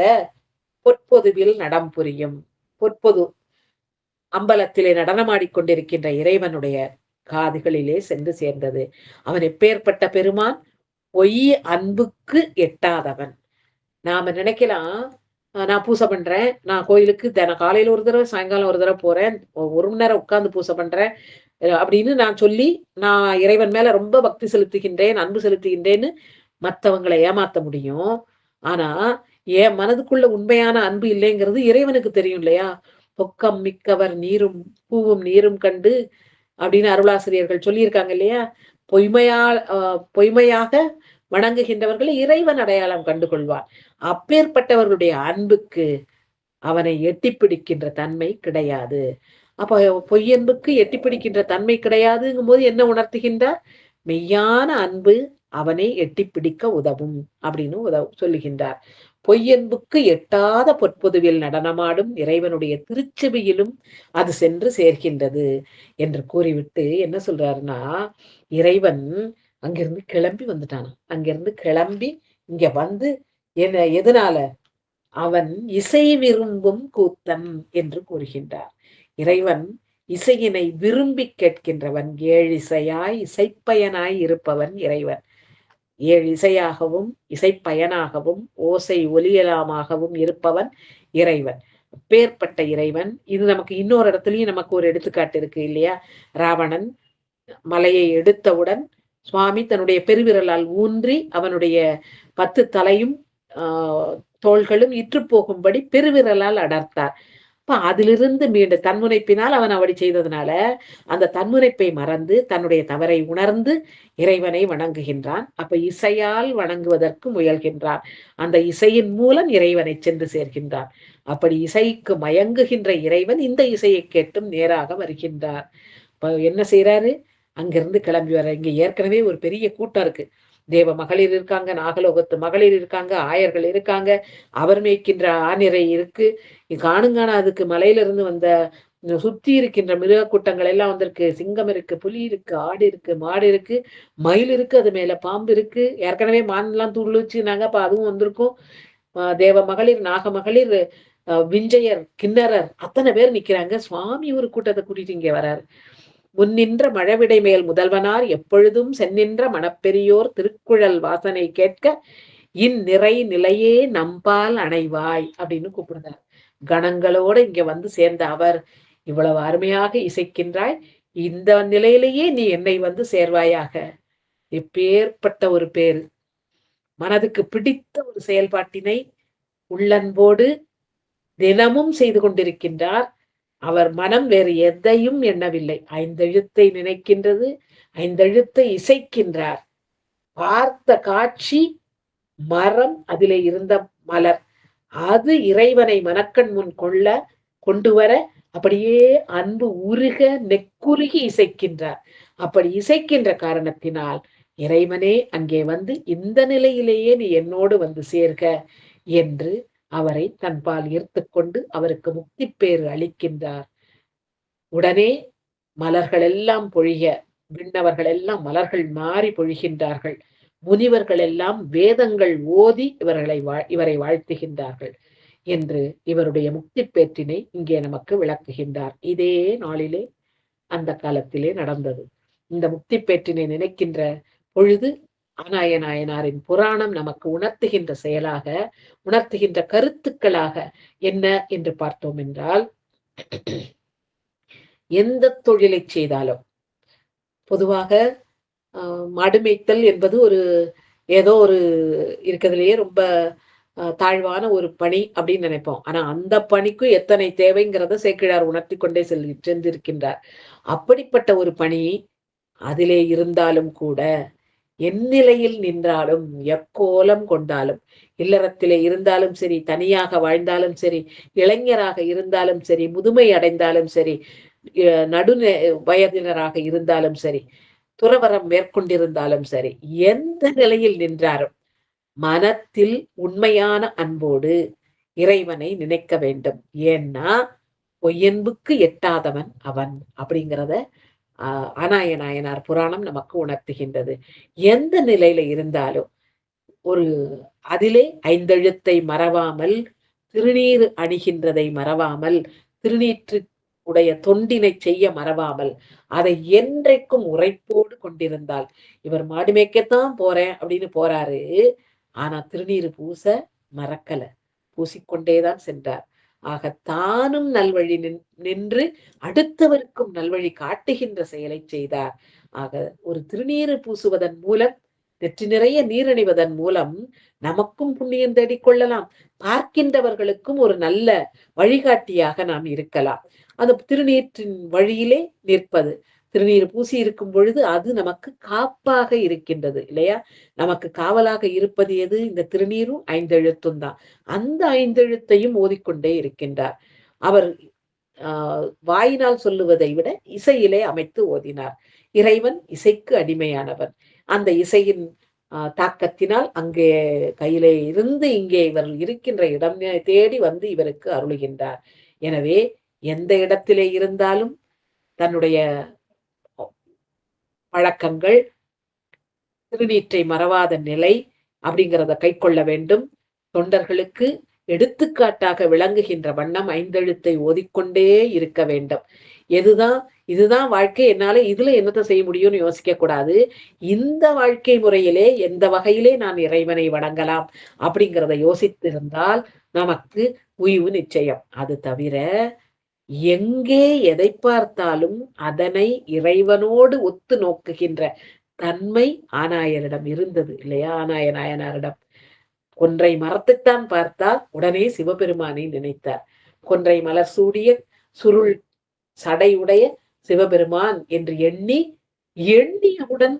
பொற்பொதுவில் நடம் புரியும். பொற்பொது அம்பலத்திலே நடனமாடிக்கொண்டிருக்கின்ற இறைவனுடைய காதுகளிலே சென்று சேர்ந்தது. அவன் எப்பேற்பட்ட பெருமான்? பொய் அன்புக்கு எட்டாதவன். நாம நினைக்கலாம், நான் பூசை பண்றேன். நான் கோயிலுக்கு காலையில ஒரு தடவ, சாயங்காலம் ஒரு தடவ போறேன். 1 மணி நேரம் உட்கார்ந்து பூசை பண்றேன். அப்படின்னு நான் சொல்லி, நான் இறைவன் மேல ரொம்ப பக்தி செலுத்துகின்றேன், அன்பு செலுத்துகின்றேன்னு மத்தவங்கள ஏமாத்த முடியும். ஆனா, என் மனதுக்குள்ள உண்மையான அன்பு இல்லைங்கிறது இறைவனுக்கு தெரியும் இல்லையா? "பொக்கம் மிக்கவர் நீரும் பூவும் நீரும் கண்டு" அப்படின்னு அருளாசிரியர்கள் சொல்லியிருக்காங்க இல்லையா? பொய்மையால் பொய்மையாக வணங்குகின்றவர்களை இறைவன் அடையாளம் கண்டு கொள்வான். அப்பேற்பட்டவர்களுடைய அன்புக்கு அவனை எட்டிப் பிடிக்கின்ற தன்மை கிடையாது. அப்ப பொய்யன்புக்கு எட்டிப் பிடிக்கின்ற தன்மை கிடையாதுங்கும்போது என்ன உணர்த்துகின்றார்? மெய்யான அன்பு அவனை எட்டிப் பிடிக்க உதவும் அப்படின்னு சொல்லுகின்றார். பொய்யன்புக்கு எட்டாத பொற்பொதுவில் நடனமாடும் இறைவனுடைய திருச்செவியிலும் அது சென்று சேர்கின்றது என்று கூறிவிட்டு என்ன சொல்றாருன்னா, இறைவன் அங்கிருந்து கிளம்பி வந்துட்டானாம். அங்கிருந்து கிளம்பி இங்க வந்து எதனால? அவன் இசை விரும்பும் கூத்தன் என்று கூறுகின்றார். இறைவன் இசையினை விரும்பி கேட்கின்றவன். ஏழிசையாய் இசைப்பயனாய் இருப்பவன் இறைவன். 7 இசையாகவும் இசைப்பயனாகவும் ஓசை ஒலியலாமாகவும் இருப்பவன் இறைவன். அப்பேற்பட்ட இறைவன் இது நமக்கு இன்னொரு இடத்துலயும் நமக்கு ஒரு எடுத்துக்காட்டு இருக்கு இல்லையா? ராவணன் மலையை எடுத்தவுடன் சுவாமி தன்னுடைய பெருவிரலால் ஊன்றி அவனுடைய 10 தலையும் தோள்களும் இற்று போகும்படி பெருவிரலால் அடர்த்தார். அப்ப அதிலிருந்து மீண்டு தன்முனைப்பினால் அவன் அப்படி செய்ததுனால அந்த தன்முனைப்பை மறந்து தன்னுடைய தவறை உணர்ந்து இறைவனை வணங்குகின்றான். அப்ப இசையால் வணங்குவதற்கு முயல்கின்றான். அந்த இசையின் மூலம் இறைவனை சென்று சேர்கின்றான். அப்படி இசைக்கு மயங்குகின்ற இறைவன் இந்த இசையை கேட்டும் நேராக வருகின்றார். இப்ப என்ன செய்யறாரு? அங்கிருந்து கிளம்பி வர. இங்க ஏற்கனவே ஒரு பெரிய கூட்டம் இருக்கு. தேவ மகளிர் இருக்காங்க, நாகலோகத்து மகளிர் இருக்காங்க, ஆயர்கள் இருக்காங்க, அவர் மேய்க்கின்ற ஆநிரை இருக்கு. காணுங்கான அதுக்கு மலையிலிருந்து வந்த சுத்தி இருக்கின்ற மிருக கூட்டங்கள் எல்லாம் வந்திருக்கு. சிங்கம் இருக்கு, புலி இருக்கு, ஆடு இருக்கு, மாடு இருக்கு, மயில் இருக்கு, அது மேல பாம்பு இருக்கு. ஏற்கனவே மான் எல்லாம் துள்ளுச்சுனாங்க, அப்ப அதுவும் வந்திருக்கும். தேவ மகளிர், நாக மகளிர், விஞ்சையர், கிண்ணறர் அத்தனை பேர் நிக்கிறாங்க. சுவாமி ஒரு கூட்டத்தை கூட்டிட்டு இங்க வராரு. முன்னின்ற மழவிடை மேல் முதல்வனார் எப்பொழுதும் சென்னின்ற மணப்பெரியோர் திருக்குழல் வாசனை கேட்க இந்நிறை நிலையே நம்பால் அணைவாய் அப்படின்னு கூப்பிடுறார். கணங்களோட இங்க வந்து சேர்ந்த அவர் இவ்வளவு அருமையாக இசைக்கின்றாய், இந்த நிலையிலேயே நீ என்னை வந்து சேர்வாயாக. எப்பேற்பட்ட ஒரு பேரு! மனதுக்கு பிடித்த ஒரு செயல்பாட்டினை உள்ளன்போடு தினமும் செய்து கொண்டிருக்கின்றார். அவர் மனம் வேறு எதையும் எண்ணவில்லை. 5 எழுத்தை நினைக்கின்றது, 5 எழுத்தை இசைக்கின்றார். பார்த்த காட்சி மரம், அதிலே இருந்த மலர். அது இறைவனை மனக்கண் முன் கொண்டு வர அப்படியே அன்பு உருக நெக்குருகி இசைக்கின்றார். அப்படி இசைக்கின்ற காரணத்தினால் இறைவனே அங்கே வந்து இந்த நிலையிலேயே நீ என்னோடு வந்து சேர்க என்று அவரை தன்பால் ஈர்த்துக்கொண்டு அவருக்கு முக்தி பேறு அளிக்கின்றார். உடனே மலர்கள் எல்லாம் பொழிய, விண்ணவர்கள் எல்லாம் மலர்கள் மாறி பொழிகின்றார்கள். முனிவர்கள் எல்லாம் வேதங்கள் ஓதி இவரை வாழ்த்துகின்றார்கள் என்று இவருடைய முக்தி பேற்றினை இங்கே நமக்கு விளக்குகின்றார். இதே நாளிலே அந்த காலத்திலே நடந்தது. இந்த முக்தி பேற்றினை நினைக்கின்ற பொழுது ஆனாய நாயனாரின் புராணம் நமக்கு உணர்த்துகின்ற செயலாக, உணர்த்துகின்ற கருத்துக்களாக என்ன என்று பார்த்தோம் என்றால், எந்த தொழிலை செய்தாலும் பொதுவாக மாடு மேய்த்தல் என்பது ஒரு ஏதோ ஒரு இருக்கிறதுலயே ரொம்ப தாழ்வான ஒரு பணி அப்படின்னு நினைப்போம். ஆனா அந்த பணிக்கும் எத்தனை தேவைங்கிறத சேக்கிழார் உணர்த்தி கொண்டே சென்றிருக்கின்றார். அப்படிப்பட்ட ஒரு பணி அதிலே இருந்தாலும் கூட, எந்நிலையில் நின்றாலும், எக்கோலம் கொண்டாலும், இல்லறத்திலே இருந்தாலும் சரி, தனியாக வாழ்ந்தாலும் சரி, இளைஞராக இருந்தாலும் சரி, முதுமை அடைந்தாலும் சரி, நடு வயதினராக இருந்தாலும் சரி, துறவறம் மேற்கொண்டிருந்தாலும் சரி, எந்த நிலையில் நின்றாரும் மனத்தில் உண்மையான அன்போடு இறைவனை நினைக்க வேண்டும். ஏன்னா பொய்யன்புக்கு எட்டாதவன் அவன் அப்படிங்கிறத ஆனாய நாயனார் புராணம் நமக்கு உணர்த்துகின்றது. எந்த நிலையில இருந்தாலும் ஒரு அதிலே 5 எழுத்தை மறவாமல், திருநீர் அணிகின்றதை மறவாமல், திருநீற்று உடைய தொண்டினை செய்ய மறவாமல் அதை என்றைக்கும் உரைப்போடு கொண்டிருந்தால், இவர் மாடு மேய்க்கத்தான் போறேன் அப்படின்னு போறாரு. ஆனா திருநீறு பூச மறக்கல. பூசிக்கொண்டேதான் சென்றார். ஆக தானும் நல்வழி நின்று அடுத்தவருக்கும் நல்வழி காட்டுகின்ற செயலை செய்தார். ஆக ஒரு திருநீறு பூசுவதன் மூலம், நெற்றி நிறைய நீரணிவதன் மூலம் நமக்கும் புண்ணியம் தேடிக்கொள்ளலாம், பார்க்கின்றவர்களுக்கும் ஒரு நல்ல வழிகாட்டியாக நாம் இருக்கலாம். அந்த திருநீற்றின் வழியிலே நிற்பது, திருநீர் பூசி இருக்கும் பொழுது அது நமக்கு காப்பாக இருக்கின்றது இல்லையா? நமக்கு காவலாக இருப்பது எது? இந்த திருநீரும் ஐந்தெழுத்தும் தான். அந்த ஐந்தெழுத்தையும் ஓதிக்கொண்டே இருக்கின்றார். அவர் வாயினால் சொல்லுவதை விட இசையிலே அமைத்து ஓதினார். இறைவன் இசைக்கு அடிமையானவன். அந்த இசையின் தாக்கத்தினால் அங்கே கையிலே இருந்து இங்கே இவர் இருக்கின்ற இடம் தேடி வந்து இவருக்கு அருளுகின்றார். எனவே எந்த இடத்திலே இருந்தாலும் தன்னுடைய பழக்கங்கள், திருநீற்றை மறவாத நிலை அப்படிங்கிறத கைக்கொள்ள வேண்டும். தொண்டர்களுக்கு எடுத்துக்காட்டாக விளங்குகின்ற வண்ணம் ஐந்தெழுத்தை ஓதிக்கொண்டே இருக்க வேண்டும். இதுதான் வாழ்க்கை, என்னால இதுல என்னத்தை செய்ய முடியும்னு யோசிக்க கூடாது. இந்த வாழ்க்கை முறையிலே எந்த வகையிலே நான் இறைவனை வணங்கலாம் அப்படிங்கிறத யோசித்திருந்தால் நமக்கு உய்வு நிச்சயம். அது தவிர எங்கே எதை பார்த்தாலும் அதனை இறைவனோடு ஒத்து நோக்குகின்ற தன்மை ஆனாயரிடம் இருந்தது இல்லையா? ஆனாய நாயனாரிடம் கொன்றை மரத்தைத்தான் பார்த்தால் உடனே சிவபெருமானை நினைத்தார். கொன்றை மலர் சூடிய சுருள் சடையுடைய சிவபெருமான் என்று எண்ணியவுடன்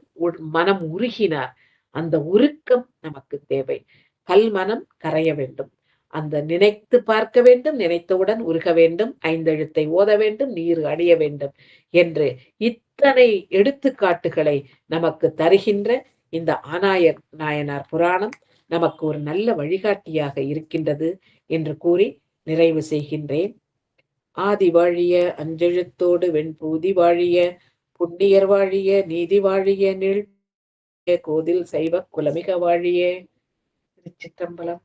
மனம் உருகினார். அந்த உருக்கம் நமக்கு தேவை. கல் மனம் கரைய வேண்டும். அந்த நினைத்து பார்க்க வேண்டும், நினைத்தவுடன் உருக வேண்டும், ஐந்தெழுத்தை ஓத வேண்டும், நீர் அணிய வேண்டும் என்று இத்தனை எடுத்துக்காட்டுகளை நமக்கு தருகின்ற இந்த ஆனாயர் நாயனார் புராணம் நமக்கு ஒரு நல்ல வழிகாட்டியாக இருக்கின்றது என்று கூறி நிறைவு செய்கின்றேன். ஆதி வாழிய அஞ்செழுத்தோடு வெண்பூதி வாழிய, புண்ணியர் வாழிய, நீதி வாழிய, நீள் கோதில் சைவ குலமிக வாழிய. திருச்சிற்றம்பலம்.